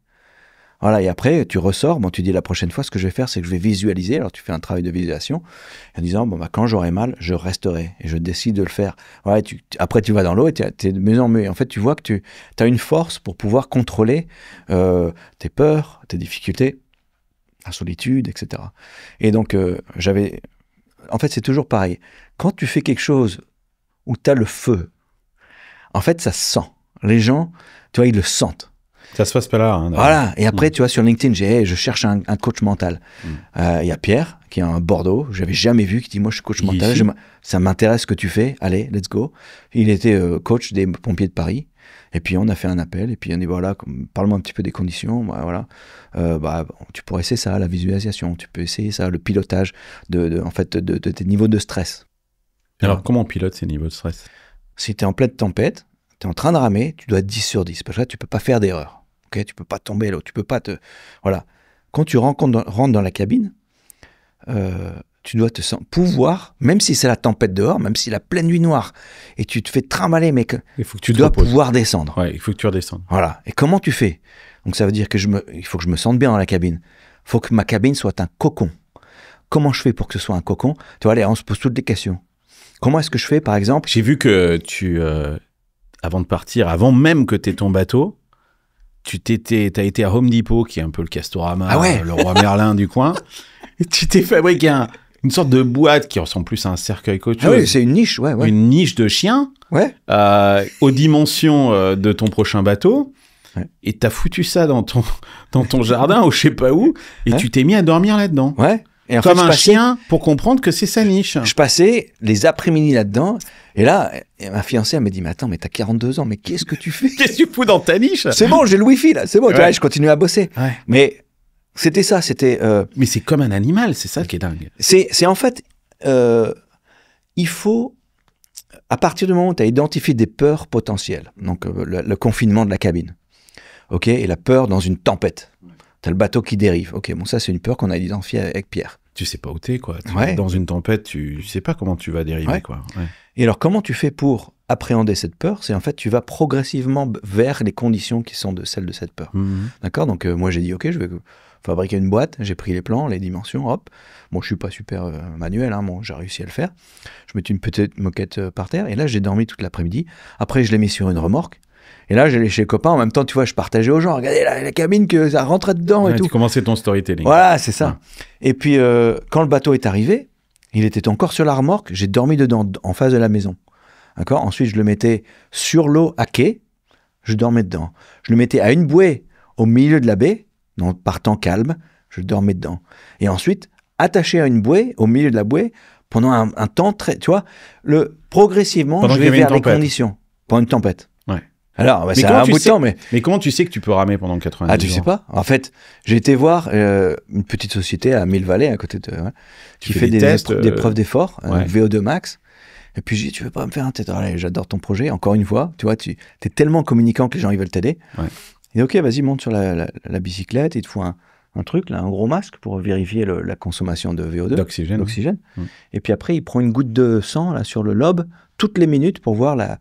Voilà, et après, tu ressors, bon, tu dis la prochaine fois, ce que je vais faire, c'est que je vais visualiser. Alors, tu fais un travail de visualisation en disant, bon, bah, quand j'aurai mal, je resterai. Et je décide de le faire. Voilà, après, tu vas dans l'eau et tu es de mieux en mieux. En fait, tu vois que tu as une force pour pouvoir contrôler tes peurs, tes difficultés, la solitude, etc. Et donc, en fait, c'est toujours pareil. Quand tu fais quelque chose où tu as le feu, en fait, ça se sent. Les gens, tu vois, ils le sentent. Ça se passe pas là. Hein, voilà. Et après, tu vois, sur LinkedIn, je cherche un coach mental. Il y a Pierre, qui est à Bordeaux, je n'avais jamais vu, qui dit, moi, je suis coach mental. Ça m'intéresse ce que tu fais. Allez, let's go. Il était coach des pompiers de Paris. Et puis, on a fait un appel. Et puis, on dit, voilà, parle-moi un petit peu des conditions. Voilà. Tu pourrais essayer ça, la visualisation. Tu peux essayer ça, le pilotage de tes niveaux de stress. Alors, comment on pilote ces niveaux de stress? Si tu es en pleine tempête, tu es en train de ramer, tu dois être 10 sur 10. Parce que là, tu peux pas faire d'erreur. Okay, tu peux pas tomber là, tu peux pas te... Voilà. Quand tu rentres dans la cabine, tu dois pouvoir, même si c'est la tempête dehors, même si la pleine nuit noire, et tu te fais trimballer, mais tu dois pouvoir descendre. Ouais, il faut que tu redescendes. Voilà. Et comment tu fais? Donc ça veut dire il faut que je me sente bien dans la cabine. Il faut que ma cabine soit un cocon. Comment je fais pour que ce soit un cocon? Tu vois, allez, on se pose toutes les questions. Comment est-ce que je fais, par exemple? J'ai vu que avant de partir, avant même que tu aies ton bateau, t'as été à Home Depot, qui est un peu le Castorama, le roi Merlin du coin. Et tu t'es fabriqué une sorte de boîte qui ressemble plus à un cercueil qu'autre chose. Ah oui, c'est une niche, ouais. Une niche de chien, aux dimensions de ton prochain bateau. Ouais. Et t'as foutu ça dans ton jardin, ou je sais pas où, et tu t'es mis à dormir là-dedans. Ouais. Et comme un chien, pour comprendre que c'est sa niche. Je passais les après-midi là-dedans, et là, ma fiancée, elle me dit, mais attends, mais t'as 42 ans, mais qu'est-ce que tu fais? Qu'est-ce que tu fous dans ta niche? C'est bon, j'ai le wifi là, c'est bon, tu vois, je continue à bosser. Ouais. Mais c'était ça, c'était... Mais c'est comme un animal, c'est ça qui est dingue. C'est en fait, il faut, à partir du moment où tu as identifié des peurs potentielles, donc le confinement de la cabine, ok, et la peur dans une tempête, tu as le bateau qui dérive, ok, bon ça c'est une peur qu'on a identifiée avec Pierre. Tu sais pas où t'es, quoi. Dans une tempête, tu sais pas comment tu vas dériver, quoi. Ouais. Et alors, comment tu fais pour appréhender cette peur? C'est en fait, tu vas progressivement vers les conditions qui sont celles de cette peur. D'accord? Donc, moi, j'ai dit, OK, je vais fabriquer une boîte. J'ai pris les plans, les dimensions, hop. Bon, je suis pas super manuel, hein, bon, j'ai réussi à le faire. Je mets une petite moquette par terre. Et là, j'ai dormi toute l'après-midi. Après, je l'ai mis sur une remorque. Et là, j'allais chez les copains. En même temps, tu vois, je partageais aux gens. Regardez la cabine, que ça rentrait dedans et tout. Tu commençais ton storytelling. Voilà, c'est ça. Ouais. Et puis, quand le bateau est arrivé, il était encore sur la remorque. J'ai dormi dedans, en face de la maison. D'accord. Ensuite, je le mettais sur l'eau à quai. Je dormais dedans. Je le mettais à une bouée au milieu de la baie, par temps calme. Je dormais dedans. Et ensuite, attaché à une bouée, au milieu de la bouée, pendant un temps très... Tu vois, progressivement, pendant je vais vers les conditions. Pendant une tempête. Ouais. Alors, c'est un bout de temps, mais... Mais comment tu sais que tu peux ramer pendant 90 jours? Ah, tu sais pas. En fait, j'ai été voir une petite société à Mille-Vallées, à côté de... qui fait des preuves d'effort, VO2 max. Et puis, j'ai dit, tu veux pas me faire un test? Allez, j'adore ton projet. Encore une fois, tu vois, tu es tellement communicant que les gens, ils veulent t'aider. Ouais. Et OK, vas-y, monte sur la bicyclette. Il te faut un truc, là, un gros masque pour vérifier la consommation de VO2. D'oxygène. Et puis après, il prend une goutte de sang là, sur le lobe, toutes les minutes pour voir la...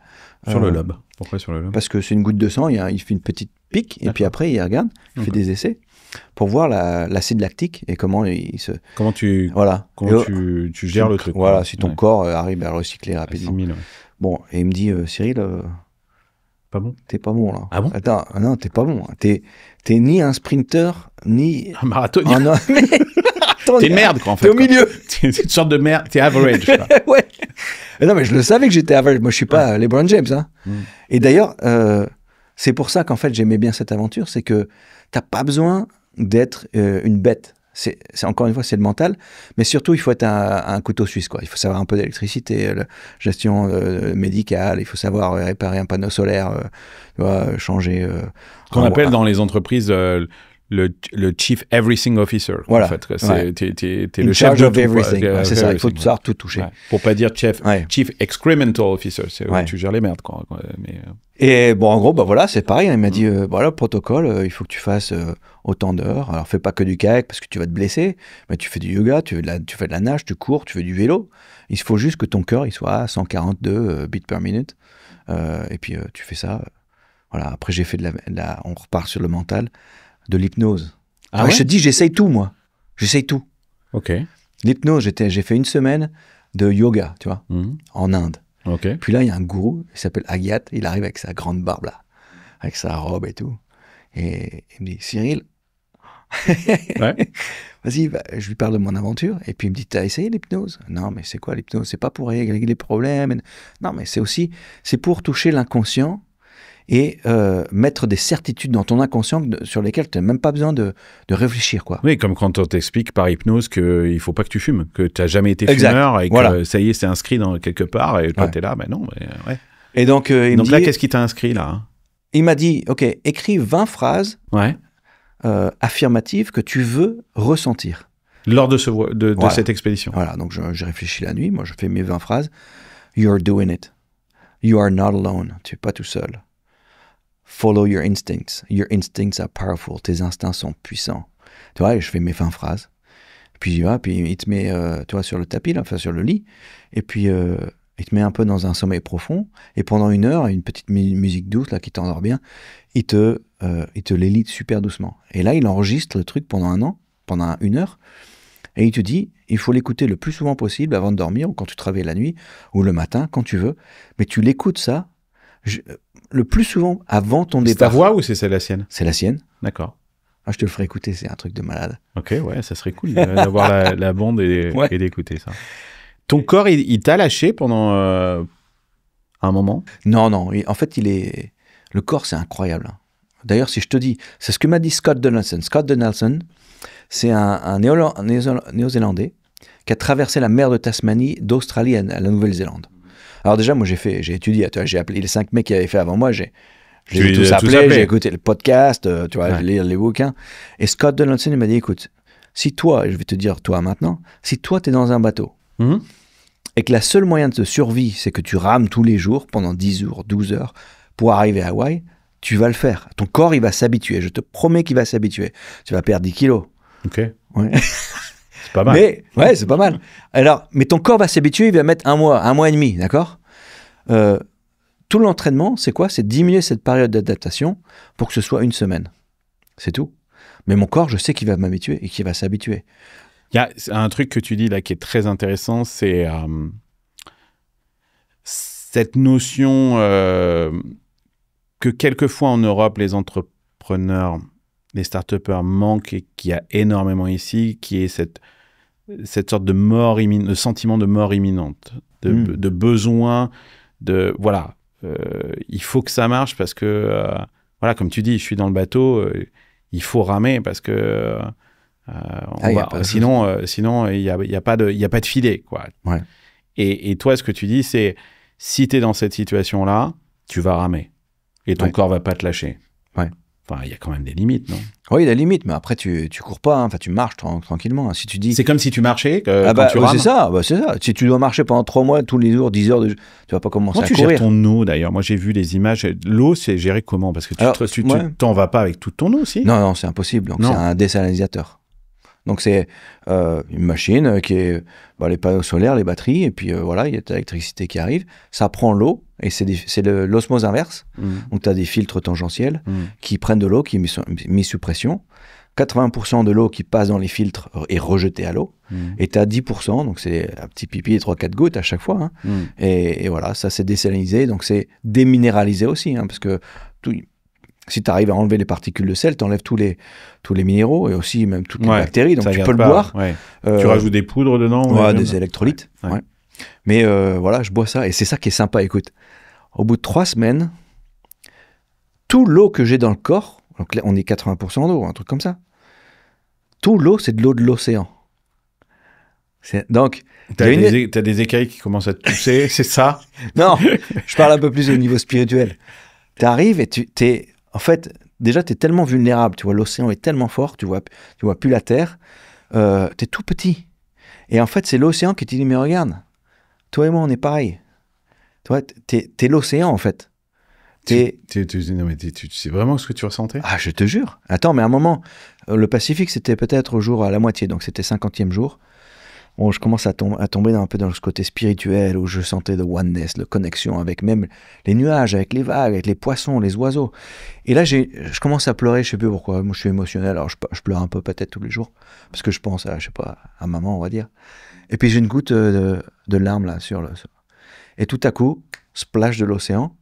Sur le lobe. Pourquoi sur le lobe? Parce que c'est une goutte de sang, il fait une petite pique, et puis après, il regarde, il fait des essais pour voir l'acide lactique et comment il se... Comment tu gères le truc. Voilà, si ton corps arrive à recycler rapidement. Bon, et il me dit, Cyril... pas bon. T'es pas bon, là. Ah bon? Attends, non, t'es pas bon. T'es ni un sprinter, ni... Un marathonien. Non, mais... T'es une merde, quoi, en fait. T'es au milieu. T'es une sorte de merde. T'es average, quoi. Ouais. Non, mais je le savais que j'étais average. Moi, je suis pas LeBron James, hein. Et d'ailleurs, c'est pour ça qu'en fait, j'aimais bien cette aventure. C'est que t'as pas besoin d'être une bête. C'est encore une fois, c'est le mental. Mais surtout, il faut être un couteau suisse, quoi. Il faut savoir un peu d'électricité, gestion médicale. Il faut savoir réparer un panneau solaire, changer... Ce qu'on appelle dans les entreprises... le Chief Everything Officer. Voilà. En fait, Ouais. t'es In le chef charge de of tout. everything. Quoi. Ouais, c'est ça, il faut savoir tout toucher. Ouais. Pour pas dire Chief Excremental Officer, c'est où Ouais. tu gères les merdes. Quoi. Mais, Et bon, en gros, bah voilà, c'est pareil. Il m'a dit, voilà, le protocole, il faut que tu fasses autant d'heures. Alors, fais pas que du kayak parce que tu vas te blesser, mais tu fais du yoga, tu fais de la nage, tu cours, tu fais du vélo. Il faut juste que ton cœur il soit à 142 beats per minute. Et puis, tu fais ça. Voilà. Après, j'ai fait on repart sur le mental, de l'hypnose. Ah ouais? Je te dis, j'essaye tout, moi. J'essaye tout. Ok. L'hypnose, j'ai fait une semaine de yoga, tu vois, en Inde. Ok. Puis là, il y a un gourou, il s'appelle Agyat, il arrive avec sa grande barbe là, avec sa robe et tout. Et il me dit, Cyril, Ouais. vas-y, je lui parle de mon aventure. Et puis il me dit, t'as essayé l'hypnose? Non, mais c'est quoi l'hypnose? C'est pas pour régler les problèmes. Non, mais c'est pour toucher l'inconscient et mettre des certitudes dans ton inconscient sur lesquelles tu n'as même pas besoin de réfléchir, quoi. Oui, comme quand on t'explique par hypnose qu'il ne faut pas que tu fumes, que tu n'as jamais été Exact. fumeur et que Voilà. ça y est, c'est inscrit dans quelque part et toi, Ouais. tu es là, mais non. Mais, ouais. Et donc, il me Donc dit, là, qu'est-ce qui t'a inscrit là? il m'a dit, ok, écris 20 phrases Ouais. affirmatives que tu veux ressentir. Lors de Voilà. cette expédition. Voilà, donc j'ai réfléchi la nuit, moi je fais mes 20 phrases. You're doing it. You are not alone. Tu n'es pas tout seul. Follow your instincts. Your instincts are powerful. Tes instincts sont puissants. Tu vois, et je fais mes 20 phrases. Puis j'y vais, puis il te met, tu vois, sur le tapis, là, enfin sur le lit. Et puis il te met un peu dans un sommeil profond. Et pendant 1 heure, une petite musique douce, là, qui t'endort bien, il te l'élite super doucement. Et là, il enregistre le truc pendant 1 an, pendant 1 heure. Et il te dit, il faut l'écouter le plus souvent possible avant de dormir, ou quand tu travailles la nuit, ou le matin, quand tu veux. Mais tu l'écoutes ça, le plus souvent avant ton C'est ta départ. voix ou c'est celle la sienne? C'est la sienne. D'accord. Ah, je te le ferai écouter, c'est un truc de malade. Ok, ouais, ça serait cool d'avoir la bande et Ouais. d'écouter ça. Ton corps, il t'a lâché pendant un moment? Non, en fait, le corps, c'est incroyable. D'ailleurs, si je te dis, c'est ce que m'a dit Scott Donaldson. Scott Donaldson, c'est un Néo-Zélandais qui a traversé la mer de Tasmanie d'Australie à la Nouvelle-Zélande. Alors déjà, moi, j'ai étudié, tu vois, j'ai appelé les 5 mecs qui avaient fait avant moi, je les ai tous appelés, j'ai écouté le podcast, tu vois, Ouais. lire les bouquins. Et Scott Donaldson, il m'a dit, écoute, si toi, je vais te dire toi maintenant, si toi, tu es dans un bateau, et que la seule moyen de survie, c'est que tu rames tous les jours pendant 10 jours, 12 heures pour arriver à Hawaï, tu vas le faire. Ton corps, il va s'habituer. Je te promets qu'il va s'habituer. Tu vas perdre 10 kilos. Ok. Ouais. C'est pas mal. Mais, ouais, c'est pas mal. Alors, mais ton corps va s'habituer, il va mettre 1 mois et demi, d'accord? Tout l'entraînement, c'est quoi? C'est diminuer cette période d'adaptation pour que ce soit 1 semaine. C'est tout. Mais mon corps, je sais qu'il va m'habituer et qu'il va s'habituer. Il y a un truc que tu dis là qui est très intéressant, c'est cette notion que quelquefois en Europe, les entrepreneurs, les start-upers manquent et qu'il y a énormément ici, qui est cette sorte de mort imminente, de sentiment de mort imminente, de besoin, de voilà, il faut que ça marche parce que voilà, comme tu dis, je suis dans le bateau, il faut ramer parce que sinon il y a pas de filet, quoi. Ouais. Et toi, ce que tu dis, c'est si tu es dans cette situation-là, tu vas ramer et ton corps va pas te lâcher. Ouais. Enfin, il y a quand même des limites, non? Oui, il y a des limites, mais après, tu cours pas, hein. Enfin, tu marches tranquillement. Hein. Si tu dis... C'est comme si tu marchais quand tu ouais, rames. c'est ça. Si tu dois marcher pendant 3 mois, tous les jours, 10 heures, tu vas pas commencer Comment à tu courir. gères ton eau, d'ailleurs? Moi, j'ai vu les images. L'eau, c'est géré comment? Parce que tu t'en vas pas avec toute ton eau aussi? Non, c'est impossible. Donc, c'est un désalinisateur. Donc, c'est une machine qui est les panneaux solaires, les batteries, et puis voilà, il y a de l'électricité qui arrive. Ça prend l'eau, et c'est l'osmose inverse. Donc, tu as des filtres tangentiels qui prennent de l'eau, qui est mise sous pression. 80% de l'eau qui passe dans les filtres est rejetée à l'eau. Et tu as 10%, donc c'est un petit pipi et 3-4 gouttes à chaque fois. Hein. Et voilà, ça c'est désalinisé, donc c'est déminéralisé aussi, hein, parce que si tu arrives à enlever les particules de sel, tu enlèves tous les minéraux et aussi même toutes les bactéries, donc tu peux le boire. Ouais. Tu rajoutes des poudres dedans? Des électrolytes. Ouais. Ouais. Mais voilà, je bois ça, et c'est ça qui est sympa. Écoute, au bout de 3 semaines, tout l'eau que j'ai dans le corps, donc là, on est 80% d'eau, un truc comme ça. Tout l'eau, c'est de l'eau de l'océan. Donc, t'as des écailles qui commencent à te tousser, c'est ça? Non, je parle un peu plus au niveau spirituel. Tu arrives et en fait, déjà, tu es tellement vulnérable. Tu vois, l'océan est tellement fort, tu vois plus la terre. Tu es tout petit. Et en fait, c'est l'océan qui te dit, mais regarde, toi et moi, on est pareil. Toi, t'es l'océan, en fait. Non, mais tu sais vraiment ce que tu ressentais? Ah, je te jure. Attends, mais à un moment, le Pacifique, c'était peut-être au jour à la moitié, donc c'était 50e jour. Bon, je commence à tomber un peu dans ce côté spirituel où je sentais le oneness, la connexion avec même les nuages, avec les vagues, avec les poissons, les oiseaux. Et là, je commence à pleurer, je sais plus pourquoi. Moi, je suis émotionnel, alors je pleure un peu peut-être tous les jours, parce que je pense à, je sais pas, à maman, on va dire. Et puis j'ai une goutte de larmes là et tout à coup, splash de l'océan,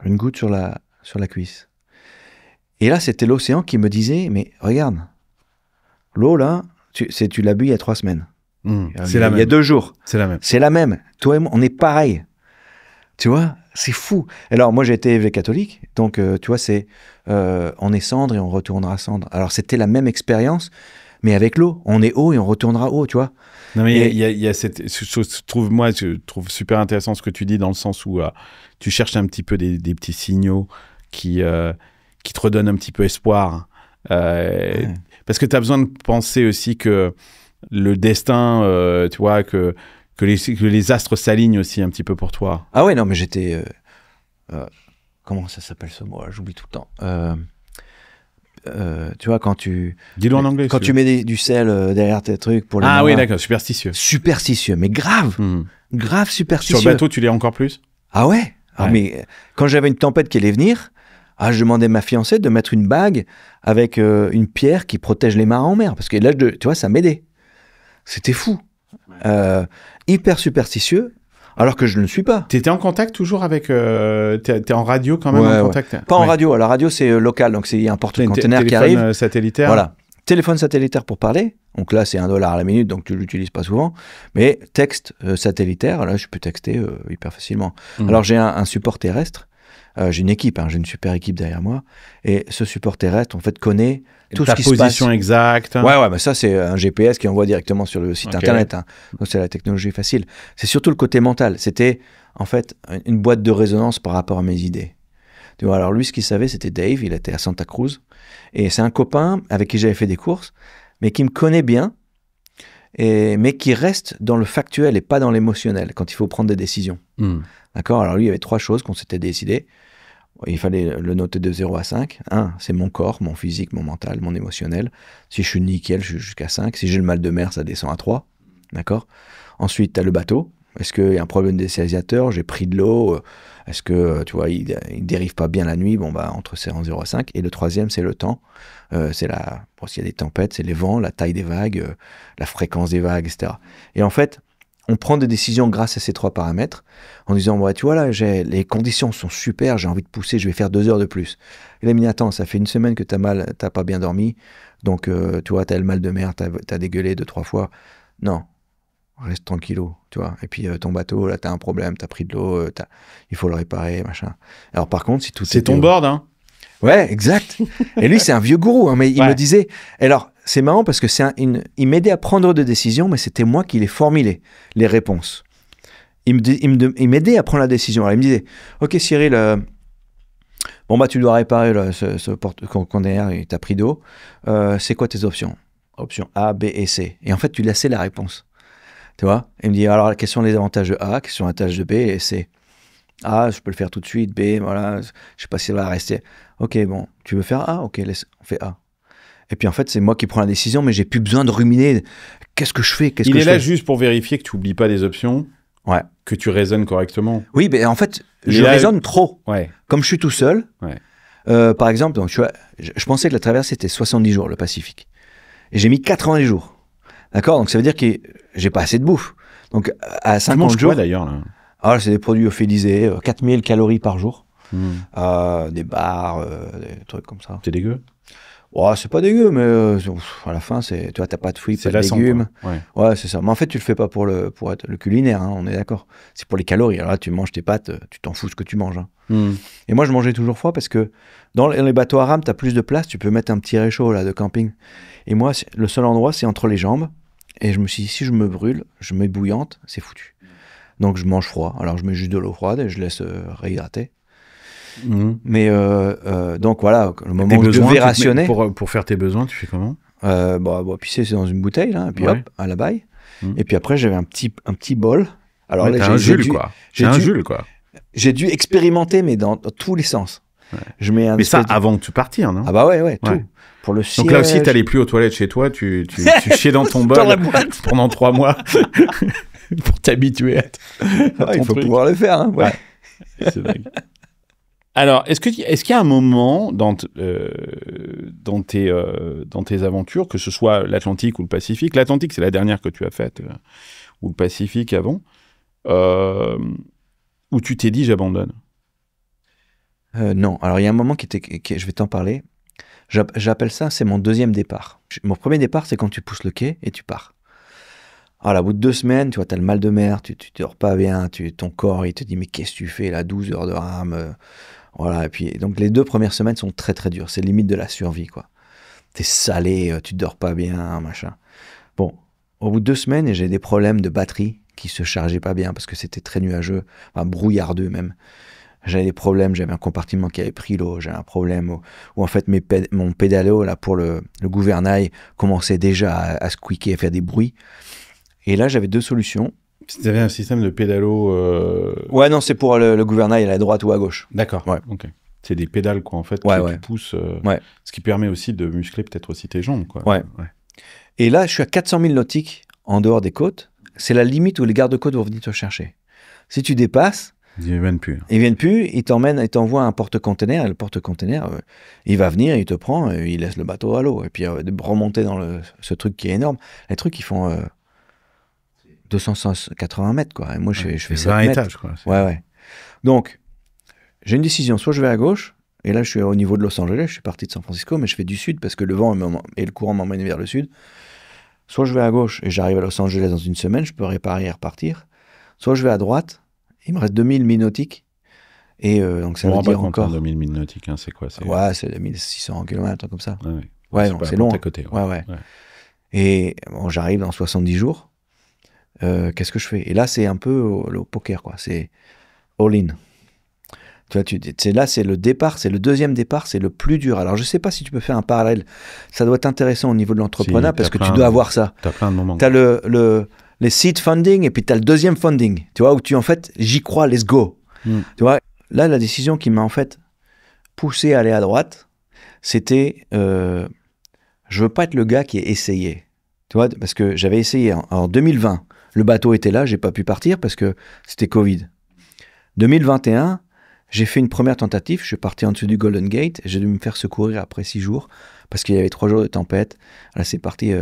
une goutte sur la cuisse. Et là, c'était l'océan qui me disait, mais regarde, l'eau là, tu l'as bu il y a 3 semaines. C'est la même. Il y a 2 jours. C'est la même. C'est la même. Toi et moi, on est pareil. Tu vois, c'est fou. Alors, moi, j'ai été évêque catholique. Donc, tu vois, c'est on est cendre et on retournera cendre. Alors, c'était la même expérience, mais avec l'eau. On est haut et on retournera haut, tu vois. Non, mais il y a cette. Je trouve super intéressant ce que tu dis dans le sens où tu cherches un petit peu des petits signaux qui te redonnent un petit peu espoir. Parce que tu as besoin de penser aussi que le destin, tu vois, que les astres s'alignent aussi un petit peu pour toi. Ah ouais, non, mais j'étais... comment ça s'appelle ce mot? J'oublie tout le temps. Tu vois, quand tu... Dis-le en anglais. Quand tu mets du sel derrière tes trucs pour les Ah marins. oui, d'accord, superstitieux. Superstitieux, mais grave. Grave superstitieux. Sur le bateau, tu l'es encore plus? Ah ouais, mais quand j'avais une tempête qui allait venir, je demandais à ma fiancée de mettre une bague avec une pierre qui protège les marins en mer. Parce que là, tu vois, ça m'aidait. C'était fou. Hyper superstitieux, alors que je ne le suis pas. Tu étais en contact toujours avec... T'es en radio quand même en contact? Pas en radio. La radio, c'est local. Donc, il y a un porte-container qui arrive. Téléphone satellitaire? Voilà. Téléphone satellitaire pour parler. Donc là, c'est $1 à la minute, donc tu ne l'utilises pas souvent. Mais texte satellitaire, là, je peux texter hyper facilement. Alors, j'ai un support terrestre. J'ai une équipe, j'ai une super équipe derrière moi. Et ce support terrestre, en fait, connaît tout ce qui se passe. Ta position exacte. Ouais, mais ça, c'est un GPS qui envoie directement sur le site internet. Donc, c'est la technologie facile. C'est surtout le côté mental. C'était, en fait, une boîte de résonance par rapport à mes idées. Tu vois, alors lui, ce qu'il savait, c'était Dave. Il était à Santa Cruz. Et c'est un copain avec qui j'avais fait des courses, mais qui me connaît bien, mais qui reste dans le factuel et pas dans l'émotionnel quand il faut prendre des décisions. D'accord? Alors lui, il y avait 3 choses qu'on s'était décidé. Il fallait le noter de 0 à 5. 1, c'est mon corps, mon physique, mon mental, mon émotionnel. Si je suis nickel, je suis jusqu'à 5. Si j'ai le mal de mer, ça descend à 3. D'accord? Ensuite, tu as le bateau. Est-ce qu'il y a un problème d'essayalisateur? J'ai pris de l'eau. Est-ce que, tu vois, il dérive pas bien la nuit? Bon, entre 0 à 5. Et le 3e, c'est le temps. S'il y a des tempêtes, c'est les vents, la taille des vagues, la fréquence des vagues, etc. Et en fait, on prend des décisions grâce à ces 3 paramètres en disant, ouais, tu vois, là, les conditions sont super, j'ai envie de pousser, je vais faire 2 heures de plus. Et là, il me dit, attends, ça fait 1 semaine que t'as pas bien dormi, donc, tu vois, t'as le mal de mer, t'as dégueulé 2-3 fois. Non, reste tranquillou, tu vois. Et puis, ton bateau, là, t'as un problème, t'as pris de l'eau, il faut le réparer, machin. Alors, par contre, si tout c'est ton board, hein? Ouais, exact. Et lui, c'est un vieux gourou, mais il me disait... Alors, c'est marrant parce que il m'aidait à prendre des décisions, mais c'était moi qui les formulais, les réponses. Il m'aidait à prendre la décision. Alors, il me disait, OK, Cyril, tu dois réparer ce porte-container, il t'a pris d'eau. C'est quoi tes options? Option A, B et C. Et en fait, tu laissais la réponse. Tu vois? Il me dit, alors, quels sont les avantages de A, quels sont les avantages de B et C? A, je peux le faire tout de suite. B, voilà, je sais pas si ça va rester. OK, bon, tu veux faire A? OK, on fait A. Et puis en fait, c'est moi qui prends la décision, mais j'ai plus besoin de ruminer. Qu'est-ce que je fais? Il est là juste pour vérifier que tu oublies pas des options, que tu raisonnes correctement. Oui, mais en fait, je raisonne trop. Ouais. Comme je suis tout seul, par exemple, donc, je pensais que la traversée était 70 jours, le Pacifique. Et j'ai mis 90 jours. D'accord? Donc ça veut dire que j'ai pas assez de bouffe. Donc à 50 jours... d'ailleurs là? Alors, c'est des produits euphélisés, 4000 calories par jour. Des bars, des trucs comme ça. C'est dégueu? Ouais, c'est pas dégueu, mais à la fin, tu vois, t'as pas de fruits, pas de légumes. Ouais, c'est ça. Mais en fait, tu le fais pas pour être le culinaire, on est d'accord. C'est pour les calories. Alors là, tu manges tes pâtes, tu t'en fous ce que tu manges. Et moi, je mangeais toujours froid parce que dans les bateaux à rame, t'as plus de place, tu peux mettre un petit réchaud là, de camping. Et moi, le seul endroit, c'est entre les jambes. Et je me suis dit, si je me brûle, je mets bouillante, c'est foutu. Donc je mange froid. Alors je mets juste de l'eau froide et je laisse réhydrater. Mais donc voilà, le moment où je besoins, devais rationner. Pour faire tes besoins, tu fais comment? Puis c'est dans une bouteille, là, et puis hop, à la baille. Mmh. Et puis après, j'avais un petit bol. Alors Ouais, là, t'as un Jules, quoi. Jules, quoi. J'ai dû expérimenter, mais dans tous les sens. Ouais. Je mets Mais ça, avant de partir, non? Ah bah ouais, tout. Ouais. Pour le siège. Donc là aussi, t'allais plus aux toilettes chez toi, tu chiais dans ton bol Dans la boîte. pendant 3 mois pour t'habituer à Il faut truc. pouvoir le faire. Hein, ouais. C'est dingue. Alors, est-ce qu'il y a un moment dans tes aventures, que ce soit l'Atlantique ou le Pacifique, l'Atlantique c'est la dernière que tu as faite, ou le Pacifique avant, où tu t'es dit j'abandonne? Non, alors il y a un moment je vais t'en parler. J'appelle ça, c'est mon deuxième départ. Mon premier départ, c'est quand tu pousses le quai et tu pars. Alors, au bout de 2 semaines, tu vois, t'as le mal de mer, tu dors pas bien, ton corps, il te dit, mais qu'est-ce que tu fais là, 12 heures de rame, voilà. Et puis, donc, les 2 premières semaines sont très, très dures. C'est limite de la survie, quoi. T'es salé, tu dors pas bien, machin. Bon, au bout de 2 semaines, j'ai des problèmes de batterie qui se chargeaient pas bien parce que c'était très nuageux, enfin, brouillardeux même. J'avais des problèmes, j'avais un compartiment qui avait pris l'eau, j'avais un problème où en fait mon pédalo là, pour le gouvernail commençait déjà à squeaker, à faire des bruits. Et là, j'avais 2 solutions. Tu avais un système de pédalo... Ouais, non, c'est pour le gouvernail à la droite ou à gauche. D'accord, ouais. Ok. C'est des pédales, quoi, en fait, qui poussent, ce qui permet aussi de muscler peut-être aussi tes jambes, quoi. Ouais. Et là, je suis à 400 000 nautiques en dehors des côtes. C'est la limite où les gardes-côtes vont venir te chercher. Si tu dépasses... Ils ne viennent plus. Ils viennent plus, ils t'envoient un porte-container, et le porte-container, il va venir, il te prend, il laisse le bateau à l'eau. Et puis remonter dans ce truc qui est énorme. Les trucs, ils font 280 mètres, quoi. Et moi, je fais 7 20 mètres. étages, quoi. Ouais. Donc, j'ai une décision. Soit je vais à gauche, et là, je suis au niveau de Los Angeles, je suis parti de San Francisco, mais je fais du sud parce que le vent et le courant m'emmènent vers le sud. Soit je vais à gauche et j'arrive à Los Angeles dans une semaine, je peux réparer et repartir. Soit je vais à droite. Il me reste 2000 milles nautiques. Et donc, ça veut dire encore... 2000 milles nautiques, hein, c'est quoi? Ouais, c'est 2600 km, comme ça. Ouais, c'est long. À côté. Ouais. Et bon, j'arrive dans 70 jours. Qu'est-ce que je fais? Et là, c'est un peu le poker, quoi. C'est all-in. Tu vois, là, c'est le départ, c'est le deuxième départ, c'est le plus dur. Alors, je sais pas si tu peux faire un parallèle. Ça doit être intéressant au niveau de l'entrepreneuriat parce que tu dois avoir ça. Tu as plein de moments. Tu as les seed funding et puis tu as le deuxième funding, tu vois, où en fait, j'y crois, let's go. Tu vois, là, la décision qui m'a en fait poussé à aller à droite, c'était, je veux pas être le gars qui est essayé, tu vois, parce que j'avais essayé en 2020, le bateau était là, j'ai pas pu partir parce que c'était Covid. 2021, j'ai fait une première tentative, je suis parti en dessous du Golden Gate, j'ai dû me faire secourir après 6 jours, parce qu'il y avait 3 jours de tempête. Là, c'est parti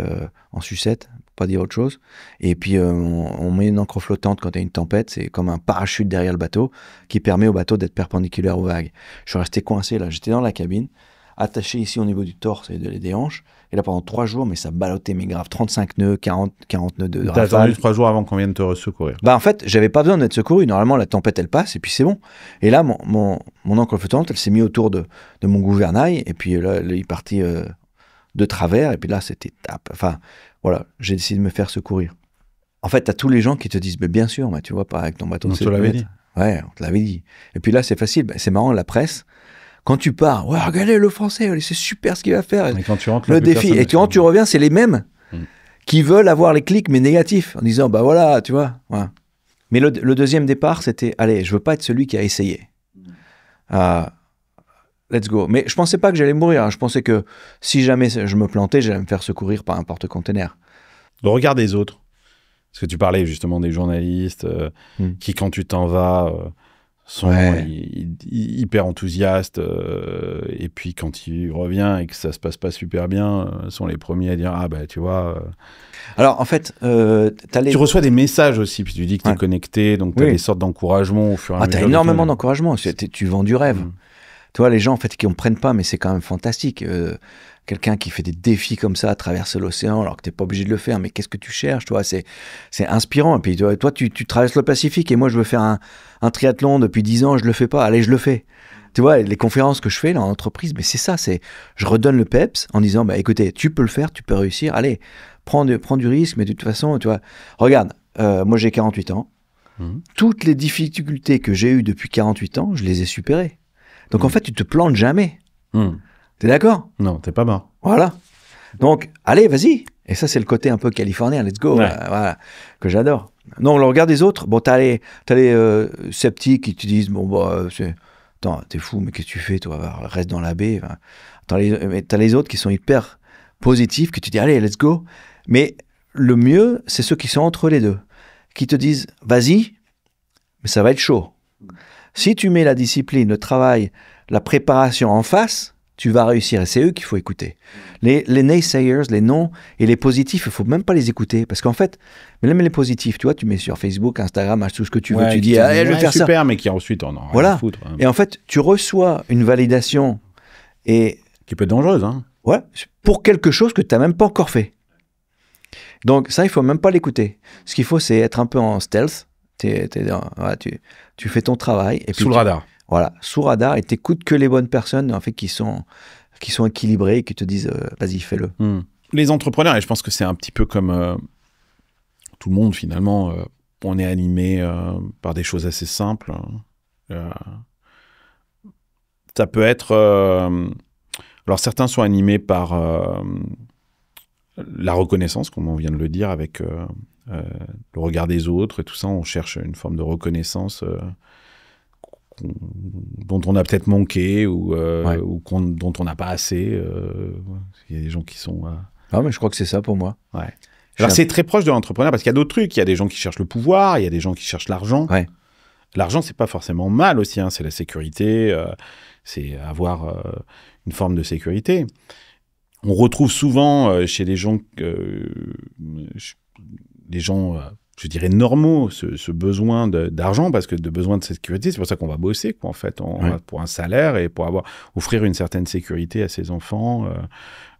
en sucette, pas dire autre chose. Et puis, on met une encre flottante quand il y a une tempête. C'est comme un parachute derrière le bateau qui permet au bateau d'être perpendiculaire aux vagues. Je suis resté coincé là. J'étais dans la cabine, attaché ici au niveau du torse et des hanches. Et là, pendant 3 jours, mais ça ballottait, mais grave. 35 nœuds, 40 nœuds de rafale. T'as attendu 3 jours avant qu'on vienne te secourir. Bah, en fait, j'avais pas besoin d'être secouru. Normalement, la tempête, elle passe et puis c'est bon. Et là, mon encre flottante, elle s'est mise autour de mon gouvernail. Et puis là, il est parti de travers. Et puis là, c'était tape. Enfin, voilà, j'ai décidé de me faire secourir. En fait, t'as tous les gens qui te disent, mais bien sûr, mais tu vois pas avec ton bateau. On te l'avait dit. Ouais, on te l'avait dit. Et puis là, c'est facile. Bah, c'est marrant, la presse. Quand tu pars, ouais, regardez le français, c'est super ce qu'il va faire. Et quand tu rentres, le défi. Et tu rentres, tu reviens, c'est les mêmes qui veulent avoir les clics, mais négatifs, en disant, bah voilà, tu vois. Voilà. Mais le deuxième départ, c'était, allez, je veux pas être celui qui a essayé. Let's go. Mais je pensais pas que j'allais mourir. Hein. Je pensais que si jamais je me plantais, j'allais me faire secourir par un porte-container. Le regard des autres. Parce que tu parlais justement des journalistes qui, quand tu t'en vas, sont hyper enthousiastes. Et puis, quand il revient et que ça se passe pas super bien, sont les premiers à dire « Ah, bah, tu vois... Alors, en fait, tu reçois des messages aussi, puis tu dis que tu es connecté, donc tu as des sortes d'encouragement au fur et à mesure. Tu as énormément d'encouragement. Tu vends du rêve. Tu vois, les gens, en fait, qui ne comprennent pas, mais c'est quand même fantastique. Quelqu'un qui fait des défis comme ça, traverser l'océan, alors que tu n'es pas obligé de le faire, mais qu'est-ce que tu cherches, toi, c'est inspirant. Et puis, toi, tu traverses le Pacifique, et moi, je veux faire un triathlon depuis 10 ans, je le fais pas. Allez, je le fais. Tu vois, les conférences que je fais là, en entreprise, mais c'est ça, je redonne le peps en disant, bah, écoutez, tu peux le faire, tu peux réussir, allez, prends du risque, mais de toute façon, tu vois, regarde, moi, j'ai 48 ans. Toutes les difficultés que j'ai eues depuis 48 ans, je les ai supérées. Donc en fait, tu te plantes jamais. Hmm. T'es d'accord? Non, t'es pas mort. Voilà. Donc, allez, vas-y. Et ça, c'est le côté un peu californien, let's go, Ouais. voilà, que j'adore. Non, le regard des autres, bon, t'as les sceptiques qui te disent, bon, bah, attends, t'es fou, mais qu'est-ce que tu fais, toi, reste dans la baie. Enfin, t'as les autres qui sont hyper positifs, qui te disent, allez, let's go. Mais le mieux, c'est ceux qui sont entre les deux, qui te disent, vas-y, mais ça va être chaud. Si tu mets la discipline, le travail, la préparation en face, tu vas réussir. Et c'est eux qu'il faut écouter. Les naysayers, les non et les positifs, il ne faut même pas les écouter. Parce qu'en fait, même les positifs, tu vois, tu mets sur Facebook, Instagram, tout ce que tu veux, Ouais, tu qui dis, te allez, je vais ouais, faire super, mais qui ensuite en a rien Voilà. à foutre. Hein. ça. Et en fait, tu reçois une validation et, Qui peut être dangereuse. Hein. ouais, pour quelque chose que tu n'as même pas encore fait. Donc ça, il ne faut même pas l'écouter. Ce qu'il faut, c'est être un peu en stealth. Voilà, tu fais ton travail. Et puis Sous le radar. Voilà, sous radar, et t'écoutes que les bonnes personnes en fait, qui sont équilibrées et qui te disent vas-y, fais-le. Les entrepreneurs, et je pense que c'est un petit peu comme tout le monde finalement, on est animé par des choses assez simples. Ça peut être... alors certains sont animés par la reconnaissance, comme on vient de le dire, avec le regard des autres et tout ça. On cherche une forme de reconnaissance dont on a peut-être manqué ou dont on n'a pas assez. Il y a des gens qui sont... Ah, mais je crois que c'est ça pour moi. Ouais. Alors c'est très proche de l'entrepreneur parce qu'il y a d'autres trucs. Il y a des gens qui cherchent le pouvoir, il y a des gens qui cherchent l'argent. Ouais. L'argent, c'est pas forcément mal aussi. Hein. C'est la sécurité, c'est avoir une forme de sécurité. On retrouve souvent chez les gens, je dirais normaux, ce besoin d'argent parce que de besoin de sécurité, c'est pour ça qu'on va bosser, quoi, en fait, pour un salaire et pour offrir une certaine sécurité à ses enfants,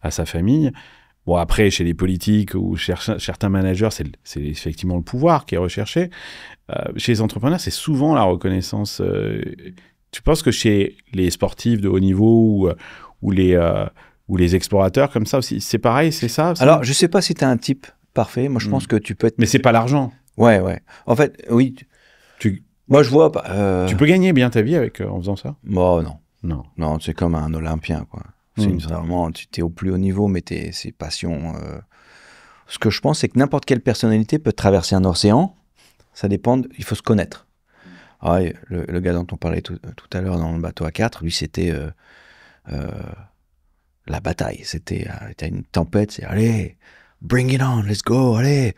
à sa famille. Bon, après, chez les politiques ou chez certains managers, c'est effectivement le pouvoir qui est recherché. Chez les entrepreneurs, c'est souvent la reconnaissance. Tu penses que chez les sportifs de haut niveau ou les explorateurs comme ça aussi, c'est pareil, c'est ça? Alors, je sais pas si tu as un type parfait. Moi, je pense que tu peux être... Mais c'est pas l'argent. Ouais. En fait, oui. Moi, je vois... Tu peux gagner bien ta vie en faisant ça? Bon, non. Non. Non, c'est comme un Olympien, quoi. C'est vraiment, tu es au plus haut niveau, mais c'est passion. Ce que je pense, c'est que n'importe quelle personnalité peut traverser un océan. Ça dépend, il faut se connaître. Ah, le gars dont on parlait tout à l'heure dans le bateau à 4, lui, c'était la bataille. C'était une tempête, c'est allez, bring it on, let's go, allez,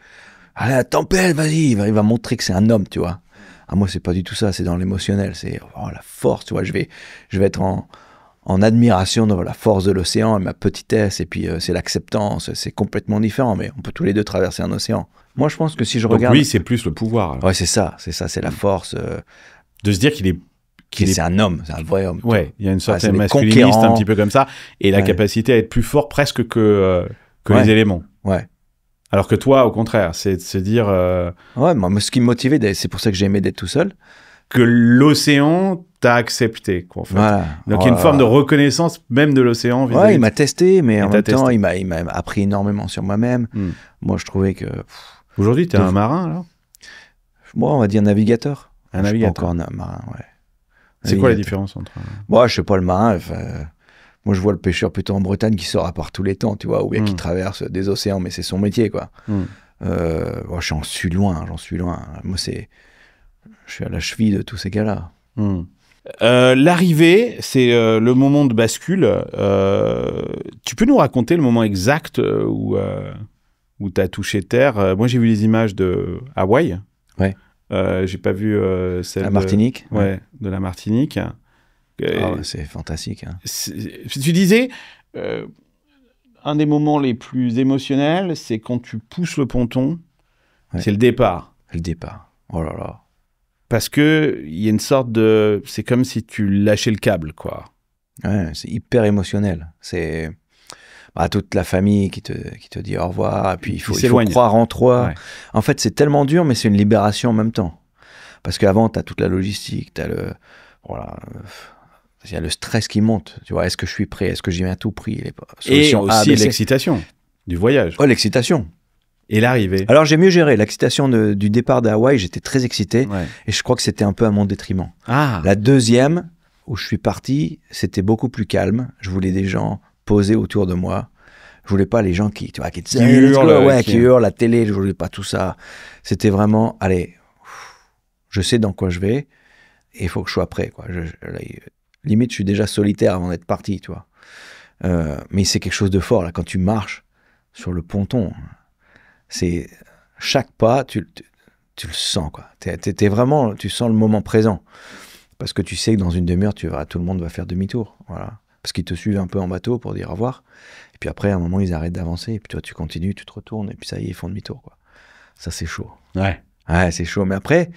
la tempête, vas-y. Il va montrer que c'est un homme, tu vois. Ah, moi, c'est pas du tout ça, c'est dans l'émotionnel, c'est la force, tu vois. Je vais être en admiration de la force de l'océan et ma petitesse, et puis c'est l'acceptance, c'est complètement différent, mais on peut tous les deux traverser un océan. Moi, je pense que si je regarde... Oui, c'est plus le pouvoir. Alors. Ouais, c'est ça, c'est la force... de se dire qu'il est... C'est un homme, c'est un vrai homme. Ouais, il y a une certaine masculiniste un petit peu comme ça, et la capacité à être plus fort presque que les éléments. Ouais. Alors que toi, au contraire, c'est de se dire... Ouais, moi, ce qui me motivait, c'est pour ça que j'ai aimé d'être tout seul. Que l'océan t'a accepté, quoi, en fait. Voilà. Donc il y a une forme de reconnaissance même de l'océan. Ouais, il m'a testé, mais en même temps, testé. il m'a appris énormément sur moi-même. Moi, je trouvais que... Aujourd'hui, t'es un marin, alors? Moi, on va dire navigateur. Un navigateur. Je suis pas encore un marin, ouais. C'est quoi la différence entre... Moi, je suis pas le marin. Moi, je vois le pêcheur plutôt en Bretagne qui sort à part tous les temps, tu vois, ou bien qui traverse des océans, mais c'est son métier, quoi. J'en suis loin. Moi, je suis à la cheville de tous ces gars-là. L'arrivée, c'est le moment de bascule. Tu peux nous raconter le moment exact où tu as touché terre? Moi, j'ai vu les images de Hawaï. Ouais. J'ai pas vu celle La Martinique. de la Martinique. C'est fantastique. Hein. Tu disais, un des moments les plus émotionnels, c'est quand tu pousses le ponton. Ouais. C'est le départ. Le départ. Oh là là. Parce que il y a une sorte de... C'est comme si tu lâchais le câble, quoi. Ouais, c'est hyper émotionnel. C'est toute la famille qui te dit au revoir. Et puis il faut croire en toi. Ouais. En fait, c'est tellement dur, mais c'est une libération en même temps. Parce qu'avant, tu as toute la logistique, tu as il y a le stress qui monte. Tu vois, est-ce que je suis prêt? Est-ce que j'y vais à tout prix? Et aussi l'excitation du voyage. Oh, l'excitation. Et l'arrivée. Alors, j'ai mieux géré. L'excitation du départ d'Hawaï, j'étais très excité. Ouais. Et je crois que c'était un peu à mon détriment. Ah. La deuxième, où je suis parti, c'était beaucoup plus calme. Je voulais des gens posés autour de moi. Je voulais pas les gens qui te disaient, qui hurlent, la télé, je voulais pas tout ça. C'était vraiment, allez, je sais dans quoi je vais et il faut que je sois prêt, quoi. Limite, je suis déjà solitaire avant d'être parti, tu vois. Mais c'est quelque chose de fort, là, quand tu marches sur le ponton. C'est chaque pas, tu le sens, quoi. T'es vraiment, tu sens le moment présent. Parce que tu sais que dans une demi-heure, tout le monde va faire demi-tour. Voilà. Parce qu'ils te suivent un peu en bateau pour dire au revoir. Et puis après, à un moment, ils arrêtent d'avancer. Et puis toi, tu continues, tu te retournes. Et puis ça y est, ils font demi-tour, quoi. Ça, c'est chaud. Ouais. Ouais, c'est chaud. Mais après,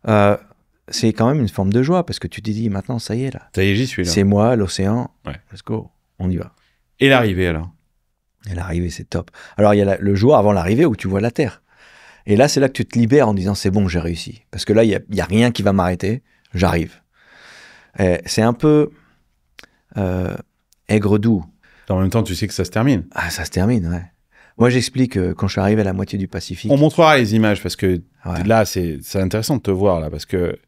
c'est quand même une forme de joie. Parce que tu te dis, maintenant, ça y est, là. Ça y est, j'y suis, là. C'est moi, l'océan. Ouais. Let's go. On y va. Et l'arrivée, alors? Et l'arrivée, c'est top. Alors, il y a le jour avant l'arrivée où tu vois la Terre. Et là, c'est là que tu te libères en disant, c'est bon, j'ai réussi. Parce que là, il n'y a rien qui va m'arrêter. J'arrive. C'est un peu aigre-doux. En même temps, tu sais que ça se termine. Ah, ça se termine, ouais. Moi, j'explique quand je suis arrivé à la moitié du Pacifique. On montrera les images parce que Ouais. là, c'est intéressant de te voir, là, parce que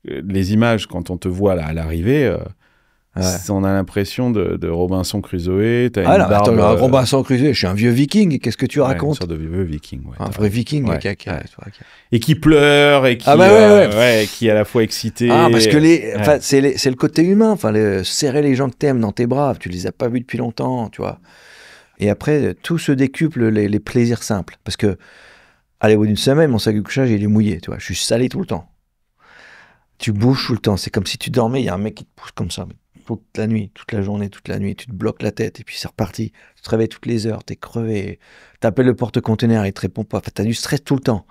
les images, quand on te voit là, à l'arrivée, on a l'impression de Robinson Crusoe. T'as Ah une non, barbe, attends, Robinson Crusoe, je suis un vieux viking, qu'est-ce que tu une racontes? sorte de vieux viking. Ouais, Un vrai viking. Ouais, Qui a- Et qui pleure et qui, Ah bah ouais, qui est à la fois excité. Ah, parce que c'est le côté humain, serrer les gens que t'aimes dans tes bras, tu les as pas vus depuis longtemps, tu vois. Et après, tout se décuple les plaisirs simples. Parce que, allez, au bout d'une semaine, mon sac de couchage, il est mouillé, tu vois. Je suis salé tout le temps. Tu bouges tout le temps. C'est comme si tu dormais, il y a un mec qui te pousse comme ça. Toute la nuit, toute la journée, toute la nuit. Tu te bloques la tête et puis c'est reparti. Tu te réveilles toutes les heures, t'es crevé. T'appelles le porte-conteneur, il te répond pas. Enfin, t'as du stress tout le temps.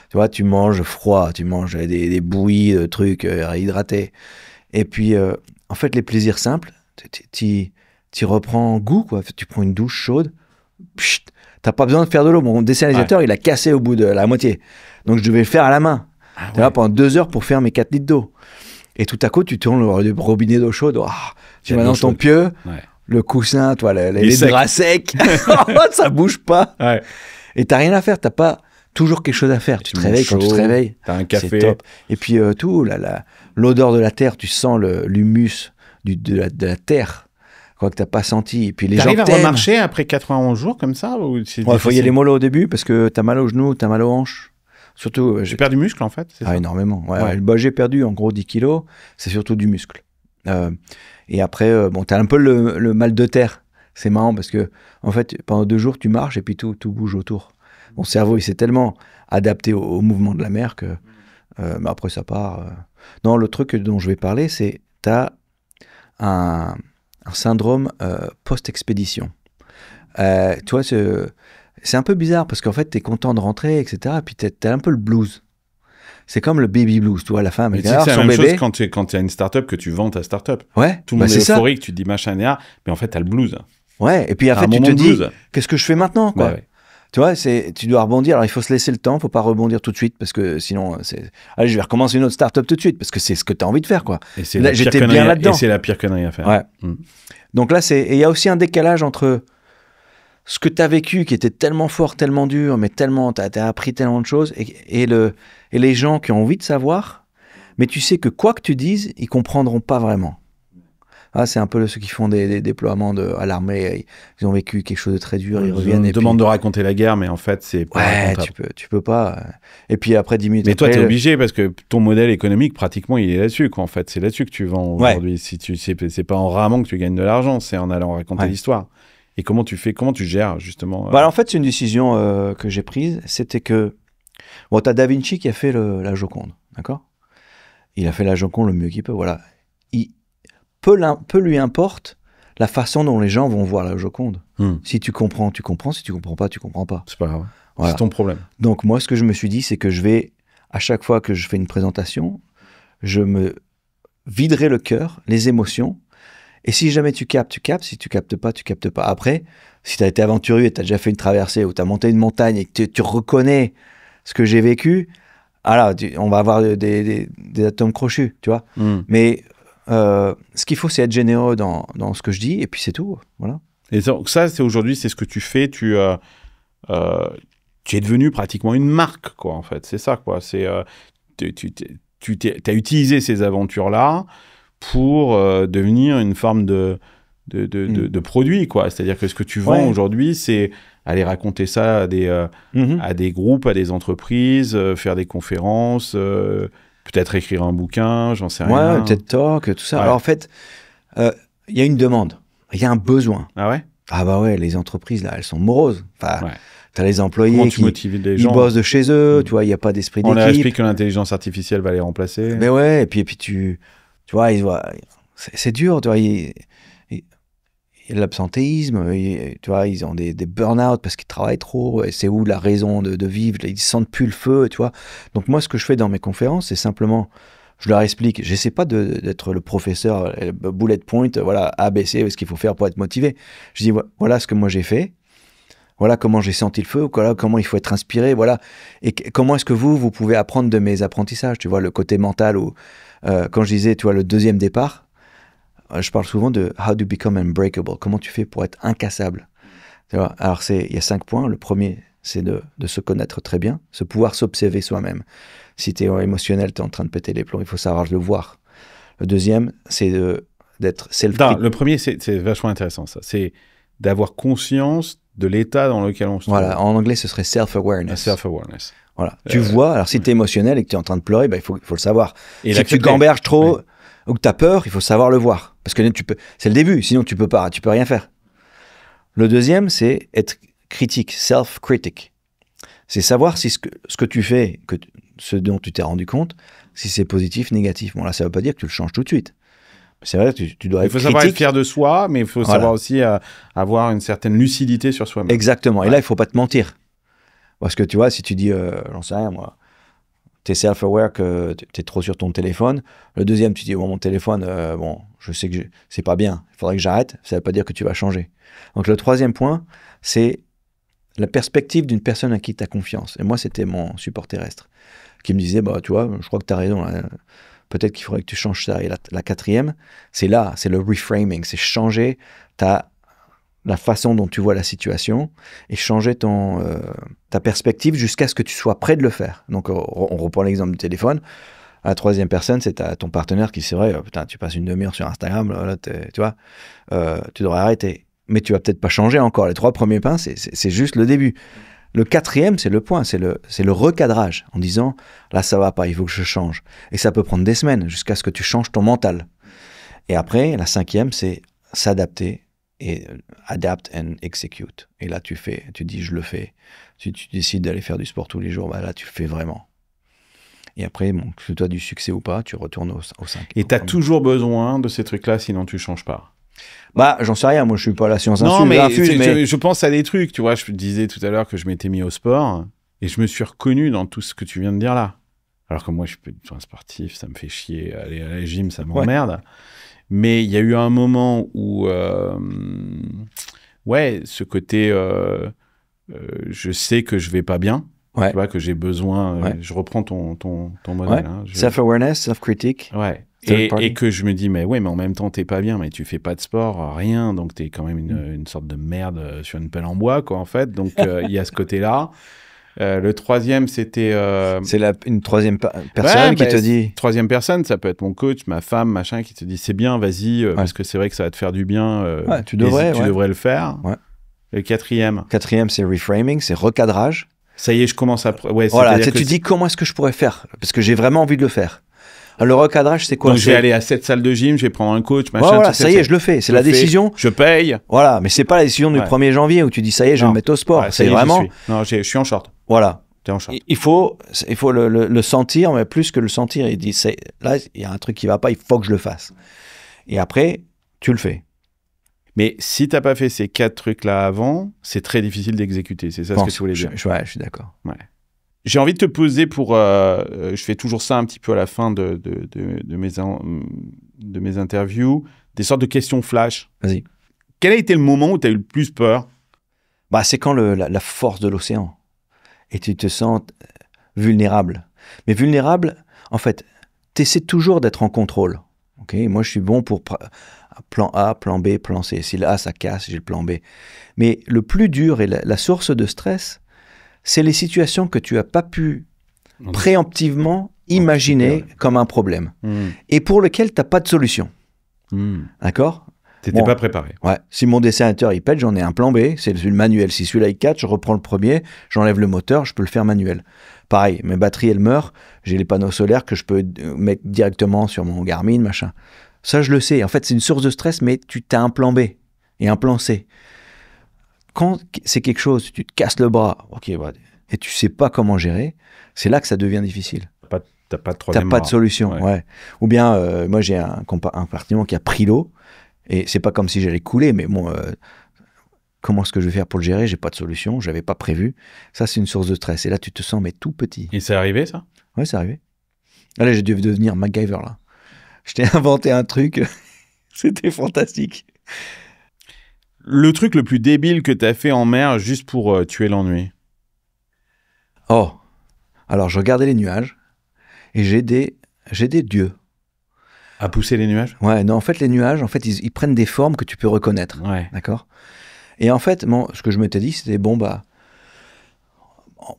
Tu vois, tu manges froid, tu manges des bouillies, de trucs hydratés. Et puis, en fait, les plaisirs simples, tu reprends goût, quoi. Tu prends une douche chaude, t'as pas besoin de faire de l'eau. Mon désalisateur, il a cassé au bout de la moitié. Donc, je devais le faire à la main. Tu vois, pendant 2 heures pour faire mes 4 litres d'eau. Et tout à coup, tu tournes le robinet d'eau chaude. Oh, tu vas dans ton pieu, le coussin, toi, les draps secs. Ça bouge pas. Ouais. Et t'as rien à faire. T'as pas toujours quelque chose à faire. Tu te réveilles quand tu te réveilles. T'as un café. C'est top. Et puis, l'odeur de la terre, tu sens l'humus de la terre. Quoi que t'as pas senti. Et puis les gens T'arrives à t'aiment. remarcher après 91 jours comme ça ou Il faut y aller mollo au début parce que t'as mal aux genoux, t'as mal aux hanches. Surtout, Tu perds du muscle en fait, c'est ça? énormément. Ouais. Ouais. Bah, j'ai perdu en gros 10 kilos. C'est surtout du muscle. Et après, t'as un peu le mal de terre. C'est marrant parce que, en fait, pendant 2 jours, tu marches et puis tout bouge autour. Mon cerveau, il s'est tellement adapté au mouvement de la mer que. Mais après, ça part. Non, le truc dont je vais parler, c'est t'as un syndrome post-expédition. Tu vois, c'est un peu bizarre parce qu'en fait, t'es content de rentrer, etc. Et puis t'as un peu le blues. C'est comme le baby blues, tu vois, la femme. Mais Elle tu sais regarde que c'est la son même bébé. chose quand tu as une start-up que tu vends ta start-up. Ouais, Tout le monde c'est est ça. euphorique, tu te dis machin, mais en fait, t'as le blues. Ouais, et puis T'as après, un tu moment te de dis, blues. qu'est-ce que je fais maintenant, quoi. Ouais. Tu vois, tu dois rebondir. Alors, il faut se laisser le temps, faut pas rebondir tout de suite parce que sinon, allez, je vais recommencer une autre start-up tout de suite parce que c'est ce que tu as envie de faire, quoi. Et c'est Là, la pire j'étais connerie bien à- là-dedans. Et c'est la pire connerie à faire. Ouais. Mm. Donc là, et il y a aussi un décalage entre ce que tu as vécu qui était tellement fort, tellement dur, mais tellement, tu as appris tellement de choses et les gens qui ont envie de savoir, mais tu sais que quoi que tu dises, ils comprendront pas vraiment. Ah, c'est un peu ceux qui font des déploiements à l'armée, ils ont vécu quelque chose de très dur, ils reviennent On et demande de raconter la guerre, mais en fait, c'est pas ouais, racontable. tu peux pas. Et puis après 10 minutes Mais toi, après, t'es obligé parce que ton modèle économique, pratiquement, il est là-dessus, quoi. En fait, c'est là-dessus que tu vends Ouais. aujourd'hui. Si c'est pas en ramant que tu gagnes de l'argent, c'est en allant raconter Ouais. l'histoire. Et comment tu gères justement Bah, alors, en fait, c'est une décision que j'ai prise. C'était que. Bon, t'as Da Vinci qui a fait la Joconde, d'accord? Il a fait la Joconde le mieux qu'il peut, voilà. Peu lui importe la façon dont les gens vont voir la Joconde. Si tu comprends, tu comprends. Si tu comprends pas, tu comprends pas. C'est pas grave. Voilà. C'est ton problème. Donc, moi, ce que je me suis dit, c'est que je vais, à chaque fois que je fais une présentation, je me viderai le cœur, les émotions. Et si jamais tu captes, tu captes. Si tu captes pas, tu captes pas. Après, si tu as été aventurier, tu as déjà fait une traversée ou tu as monté une montagne et que tu reconnais ce que j'ai vécu, alors, on va avoir des atomes crochus, tu vois. Mais ce qu'il faut, c'est être généreux dans ce que je dis et puis c'est tout. Voilà. Et donc ça, c'est aujourd'hui, c'est ce que tu fais. Tu es devenu pratiquement une marque, quoi, en fait. C'est ça, quoi. C'est, tu as utilisé ces aventures-là pour devenir une forme de produit, quoi. C'est-à-dire que ce que tu vends aujourd'hui, c'est aller raconter ça à des groupes, à des entreprises, faire des conférences, peut-être écrire un bouquin, j'en sais rien. Ouais, TED Talk, tout ça. Ouais. Alors en fait, il y a une demande, il y a un besoin. Ah ouais? Ah bah ouais, les entreprises, là, elles sont moroses. Enfin, Ouais. t'as les employés Comment tu qui motives les ils gens? bossent de chez eux, tu vois, il n'y a pas d'esprit On leur d'équipe. explique que l'intelligence artificielle va les remplacer. Mais ouais, et puis tu vois, c'est dur, tu vois, il y a de l'absentéisme, tu vois, ils ont des burn-out parce qu'ils travaillent trop, et c'est où la raison de vivre, ils sentent plus le feu, tu vois. Donc moi, ce que je fais dans mes conférences, c'est simplement, je leur explique, j'essaie pas d'être le professeur, bullet point, voilà, ABC, ce qu'il faut faire pour être motivé. Je dis, voilà ce que moi j'ai fait, voilà comment j'ai senti le feu, voilà comment il faut être inspiré, voilà. Et comment est-ce que vous pouvez apprendre de mes apprentissages, tu vois, le côté mental, ou quand je disais, tu vois, le deuxième départ, je parle souvent de how to become unbreakable, comment tu fais pour être incassable. Tu vois, alors il y a 5 points. Le premier, c'est de se connaître très bien, se pouvoir s'observer soi-même. Si tu es émotionnel, tu es en train de péter les plombs, il faut savoir le voir. Le deuxième, c'est d'être self-critique. Le premier, c'est vachement intéressant, ça. C'est d'avoir conscience de l'état dans lequel on se trouve. Voilà, en anglais, ce serait self-awareness. Self-awareness. Voilà. Tu vois, alors si tu es émotionnel et que tu es en train de pleurer, il faut le savoir. Et si tu gamberges trop ou que tu as peur, il faut savoir le voir. Parce que c'est le début, sinon tu peux rien faire. Le deuxième, c'est être critique, self-critic. C'est savoir si ce que tu fais, ce dont tu t'es rendu compte, si c'est positif, négatif. Bon là, ça ne veut pas dire que tu le changes tout de suite. C'est vrai que tu dois être critique. Il faut savoir être fier de soi, mais il faut savoir aussi avoir une certaine lucidité sur soi-même. Exactement. Et là, il ne faut pas te mentir. Parce que tu vois, si tu dis, j'en sais rien, moi, tu es self-aware que tu es trop sur ton téléphone. Le deuxième, tu dis, bon, mon téléphone, je sais que c'est pas bien, il faudrait que j'arrête. Ça ne veut pas dire que tu vas changer. Donc, le troisième point, c'est la perspective d'une personne à qui tu as confiance. Et moi, c'était mon support terrestre qui me disait, bah, tu vois, je crois que tu as raison. Là. Peut-être qu'il faudrait que tu changes ça. Et la quatrième, c'est le reframing. C'est changer la façon dont tu vois la situation et changer ta perspective jusqu'à ce que tu sois prêt de le faire. Donc, on reprend l'exemple du téléphone. La troisième personne, c'est ton partenaire qui, c'est vrai, putain, tu passes une demi-heure sur Instagram, là, tu vois, tu devrais arrêter. Mais tu vas peut-être pas changer encore. Les 3 premiers pas, c'est juste le début. Le quatrième, c'est le point, c'est le recadrage en disant, là, ça va pas, il faut que je change. Et ça peut prendre des semaines jusqu'à ce que tu changes ton mental. Et après, la cinquième, c'est s'adapter et adapt and execute. Et là, tu dis, je le fais. Si tu décides d'aller faire du sport tous les jours, bah là, tu le fais vraiment. Et après, bon, que tu as du succès ou pas, tu retournes au 5. Et tu as toujours besoin de ces trucs-là, sinon tu ne changes pas. Bah, j'en sais rien, moi je suis pas la science infuse. Non, mais je pense à des trucs, tu vois, je te disais tout à l'heure que je m'étais mis au sport, et je me suis reconnu dans tout ce que tu viens de dire là. Alors que moi, je suis pas du tout un sportif, ça me fait chier, aller à la gym, ça m'emmerde. Ouais. Mais il y a eu un moment où, ce côté, je sais que je vais pas bien, tu vois, que j'ai besoin, je reprends ton modèle. Hein, self-awareness, self-critique. Ouais. Et que je me dis, mais en même temps, t'es pas bien, mais tu fais pas de sport, rien, donc t'es quand même une sorte de merde sur une pelle en bois, quoi, en fait. Donc, il y a ce côté-là. Le troisième, c'était... C'est une troisième personne qui te dit... Troisième personne, ça peut être mon coach, ma femme, machin, qui te dit, c'est bien, vas-y, parce que c'est vrai que ça va te faire du bien. Tu devrais le faire. Ouais. Le quatrième, c'est reframing, c'est recadrage. Ça y est, je commence à... Ouais, voilà, tu dis, comment est-ce que je pourrais faire? Parce que j'ai vraiment envie de le faire. Le recadrage, c'est quoi? Donc, je vais aller à cette salle de gym, je vais prendre un coach, machin. Voilà, ça y est, je le fais. C'est la décision. Je paye. Voilà, mais c'est pas la décision du 1er janvier où tu dis, ça y est, je vais me mettre au sport. C'est vraiment... Non, je suis en short. Voilà. T'es en short. Il faut le sentir, mais plus que le sentir, il dit, là, il y a un truc qui va pas, il faut que je le fasse. Et après, tu le fais. Mais si t'as pas fait ces 4 trucs-là avant, c'est très difficile d'exécuter. C'est ça ce que tu voulais dire. Je suis d'accord. Ouais. J'ai envie de te poser je fais toujours ça un petit peu à la fin de mes interviews, des sortes de questions flash. Vas-y. Quel a été le moment où tu as eu le plus peur? Bah, c'est quand la force de l'océan. Et tu te sens vulnérable. Mais vulnérable, en fait, tu essaies toujours d'être en contrôle. Okay? Moi, je suis bon pour plan A, plan B, plan C. Si le A, ça casse, j'ai le plan B. Mais le plus dur et la source de stress, c'est les situations que tu n'as pas pu préemptivement imaginé comme un problème et pour lequel tu n'as pas de solution. D'accord ? T'étais pas préparé. Ouais. Si mon dessinateur il pète, j'en ai un plan B, c'est le manuel. Si celui-là il casse, je reprends le premier, j'enlève le moteur, je peux le faire manuel. Pareil, mes batteries elles meurent, j'ai les panneaux solaires que je peux mettre directement sur mon Garmin, machin. Ça je le sais. En fait, c'est une source de stress, mais tu as un plan B et un plan C. Quand c'est quelque chose, tu te casses le bras, et tu sais pas comment gérer, c'est là que ça devient difficile. T'as pas de solution, ouais. Ou bien, moi j'ai un compartiment qui a pris l'eau. Et c'est pas comme si j'allais couler, mais bon, comment est-ce que je vais faire pour le gérer? J'ai pas de solution, j'avais pas prévu. Ça, c'est une source de stress. Et là, tu te sens mais tout petit. Et c'est arrivé, ça? Ouais, c'est arrivé. Là, j'ai dû devenir MacGyver, là. Je t'ai inventé un truc, c'était fantastique. Le truc le plus débile que t'as fait en mer juste pour tuer l'ennui? Oh, alors je regardais les nuages et j'ai des dieux. À pousser les nuages? Ouais, non, en fait, les nuages, en fait, ils prennent des formes que tu peux reconnaître. Ouais. D'accord? Et en fait, ce que je m'étais dit, c'était,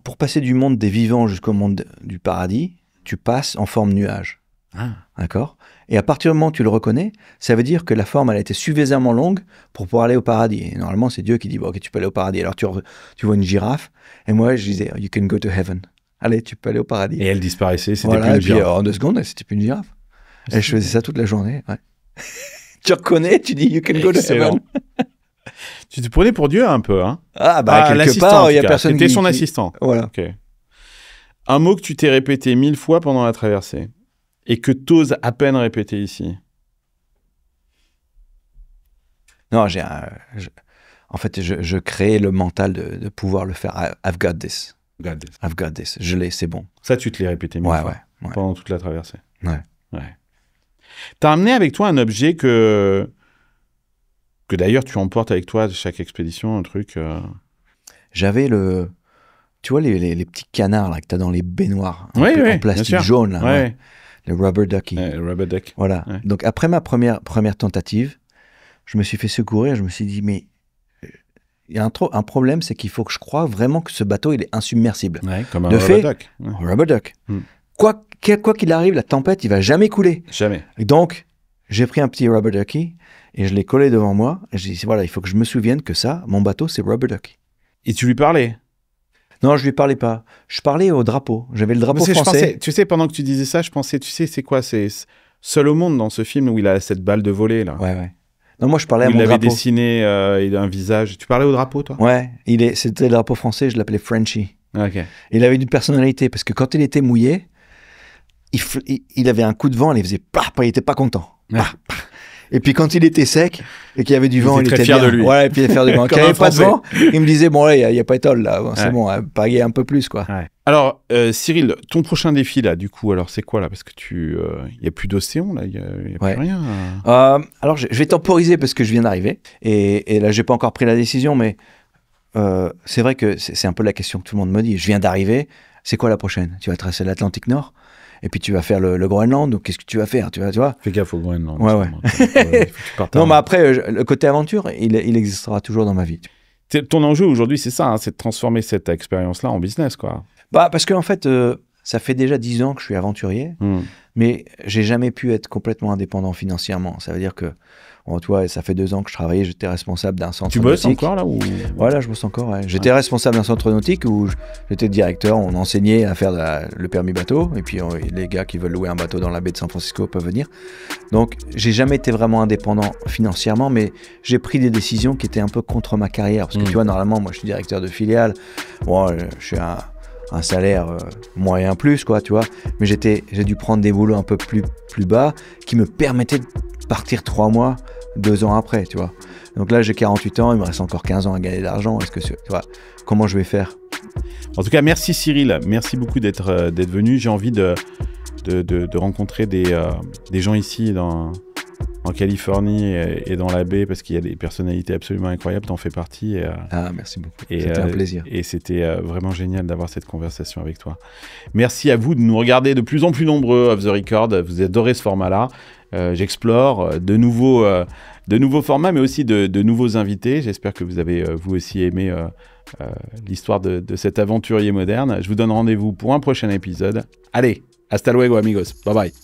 pour passer du monde des vivants jusqu'au monde du paradis, tu passes en forme nuage. Ah. D'accord? Et à partir du moment où tu le reconnais, ça veut dire que la forme, elle a été suffisamment longue pour pouvoir aller au paradis. Et normalement, c'est Dieu qui dit, ok, tu peux aller au paradis. Alors, tu vois une girafe, et moi, je disais, you can go to heaven. Allez, tu peux aller au paradis. Et elle disparaissait, c'était voilà, plus une girafe. girafe. En 2 secondes, c'était plus une girafe. Et je faisais ça toute la journée, ouais. Tu reconnais, tu dis, you can go to heaven. Tu te prenais pour Dieu un peu, hein? Quelque part, il y a personne qui... T'étais son assistant. Voilà. Okay. Un mot que tu t'es répété 1000 fois pendant la traversée et que t'oses à peine répéter ici. Non, en fait, je crée le mental de pouvoir le faire. I've got this. I've got this. Je l'ai, c'est bon. Ça, tu te l'es répété 1000 fois pendant toute la traversée. Ouais. T'as amené avec toi un objet que d'ailleurs tu emportes avec toi de chaque expédition, un truc... J'avais tu vois les petits canards là, que t'as dans les baignoires en plastique jaune, là, les rubber ducky. Rubber duck. Voilà. Ouais. Donc après ma première tentative, je me suis fait secourir, je me suis dit, mais il y a un problème, c'est qu'il faut que je croie vraiment que ce bateau, il est insubmersible. Ouais, comme un rubber duck. Rubber duck. Quoi qu'il arrive, la tempête, il va jamais couler. Jamais. Et donc, j'ai pris un petit rubber ducky et je l'ai collé devant moi. Et j'ai dit, voilà, il faut que je me souvienne que ça, mon bateau, c'est rubber ducky. Et tu lui parlais? Non, je lui parlais pas. Je parlais au drapeau. J'avais le drapeau français. Tu sais, pendant que tu disais ça, je pensais, tu sais, c'est quoi? C'est seul au monde dans ce film où il a cette balle de volée, là. Ouais. Non, moi, je parlais à mon drapeau. Il avait dessiné un visage. Tu parlais au drapeau, toi? Ouais, c'était le drapeau français, je l'appelais Frenchie. Ok. Il avait une personnalité, parce que quand il était mouillé, il avait un coup de vent, il faisait il était pas content. Et puis quand il était sec et qu'il y avait du vent, il était fier bien. de lui. Ouais, et puis il était fier de lui. Quand il n'y avait pas de vent, il me disait, bon, là, il n'y a pas d'étole, là. Bon, c'est bon, pagayer un peu plus, quoi. Ouais. Alors, Cyril, ton prochain défi, là, du coup, alors c'est quoi, là? Parce que il n'y a plus d'océan, là, il n'y a plus rien. Alors, je vais temporiser parce que je viens d'arriver. Et là, je n'ai pas encore pris la décision, mais c'est vrai que c'est un peu la question que tout le monde me dit. Je viens d'arriver, c'est quoi la prochaine? Tu vas traverser l'Atlantique Nord? Et puis tu vas faire le Groenland, donc qu'est-ce que tu vas faire, tu vois? Fais gaffe au Groenland. Ouais. Non, mais après, le côté aventure, il existera toujours dans ma vie. Ton enjeu aujourd'hui, c'est ça, hein, c'est de transformer cette expérience-là en business, quoi. Parce qu'en fait, ça fait déjà 10 ans que je suis aventurier, mais j'ai jamais pu être complètement indépendant financièrement. Ça veut dire que, tu vois, ça fait 2 ans que je travaillais, j'étais responsable d'un centre nautique. Tu bosses encore, là ou... Voilà, je bosse encore, ouais. J'étais responsable d'un centre nautique où j'étais directeur, on enseignait à faire le permis bateau, et puis les gars qui veulent louer un bateau dans la baie de San Francisco peuvent venir. Donc, j'ai jamais été vraiment indépendant financièrement, mais j'ai pris des décisions qui étaient un peu contre ma carrière. Parce que, tu vois, normalement, moi, je suis directeur de filiale. Bon, je suis un salaire moyen plus, quoi, tu vois. Mais j'ai dû prendre des boulots un peu plus bas qui me permettaient de partir 3 mois, 2 ans après, tu vois. Donc là, j'ai 48 ans, il me reste encore 15 ans à gagner d'argent. Tu vois, comment je vais faire? En tout cas, merci Cyril. Merci beaucoup d'être venu. J'ai envie de rencontrer des gens ici en Californie et dans la baie, parce qu'il y a des personnalités absolument incroyables, t'en fais partie. Merci beaucoup, c'était un plaisir. Et c'était vraiment génial d'avoir cette conversation avec toi. Merci à vous de nous regarder de plus en plus nombreux, Off the Record, vous adorez ce format-là. j'explore de nouveaux formats, mais aussi de nouveaux invités. J'espère que vous avez vous aussi aimé l'histoire de cet aventurier moderne. Je vous donne rendez-vous pour un prochain épisode. Allez, hasta luego amigos, bye bye.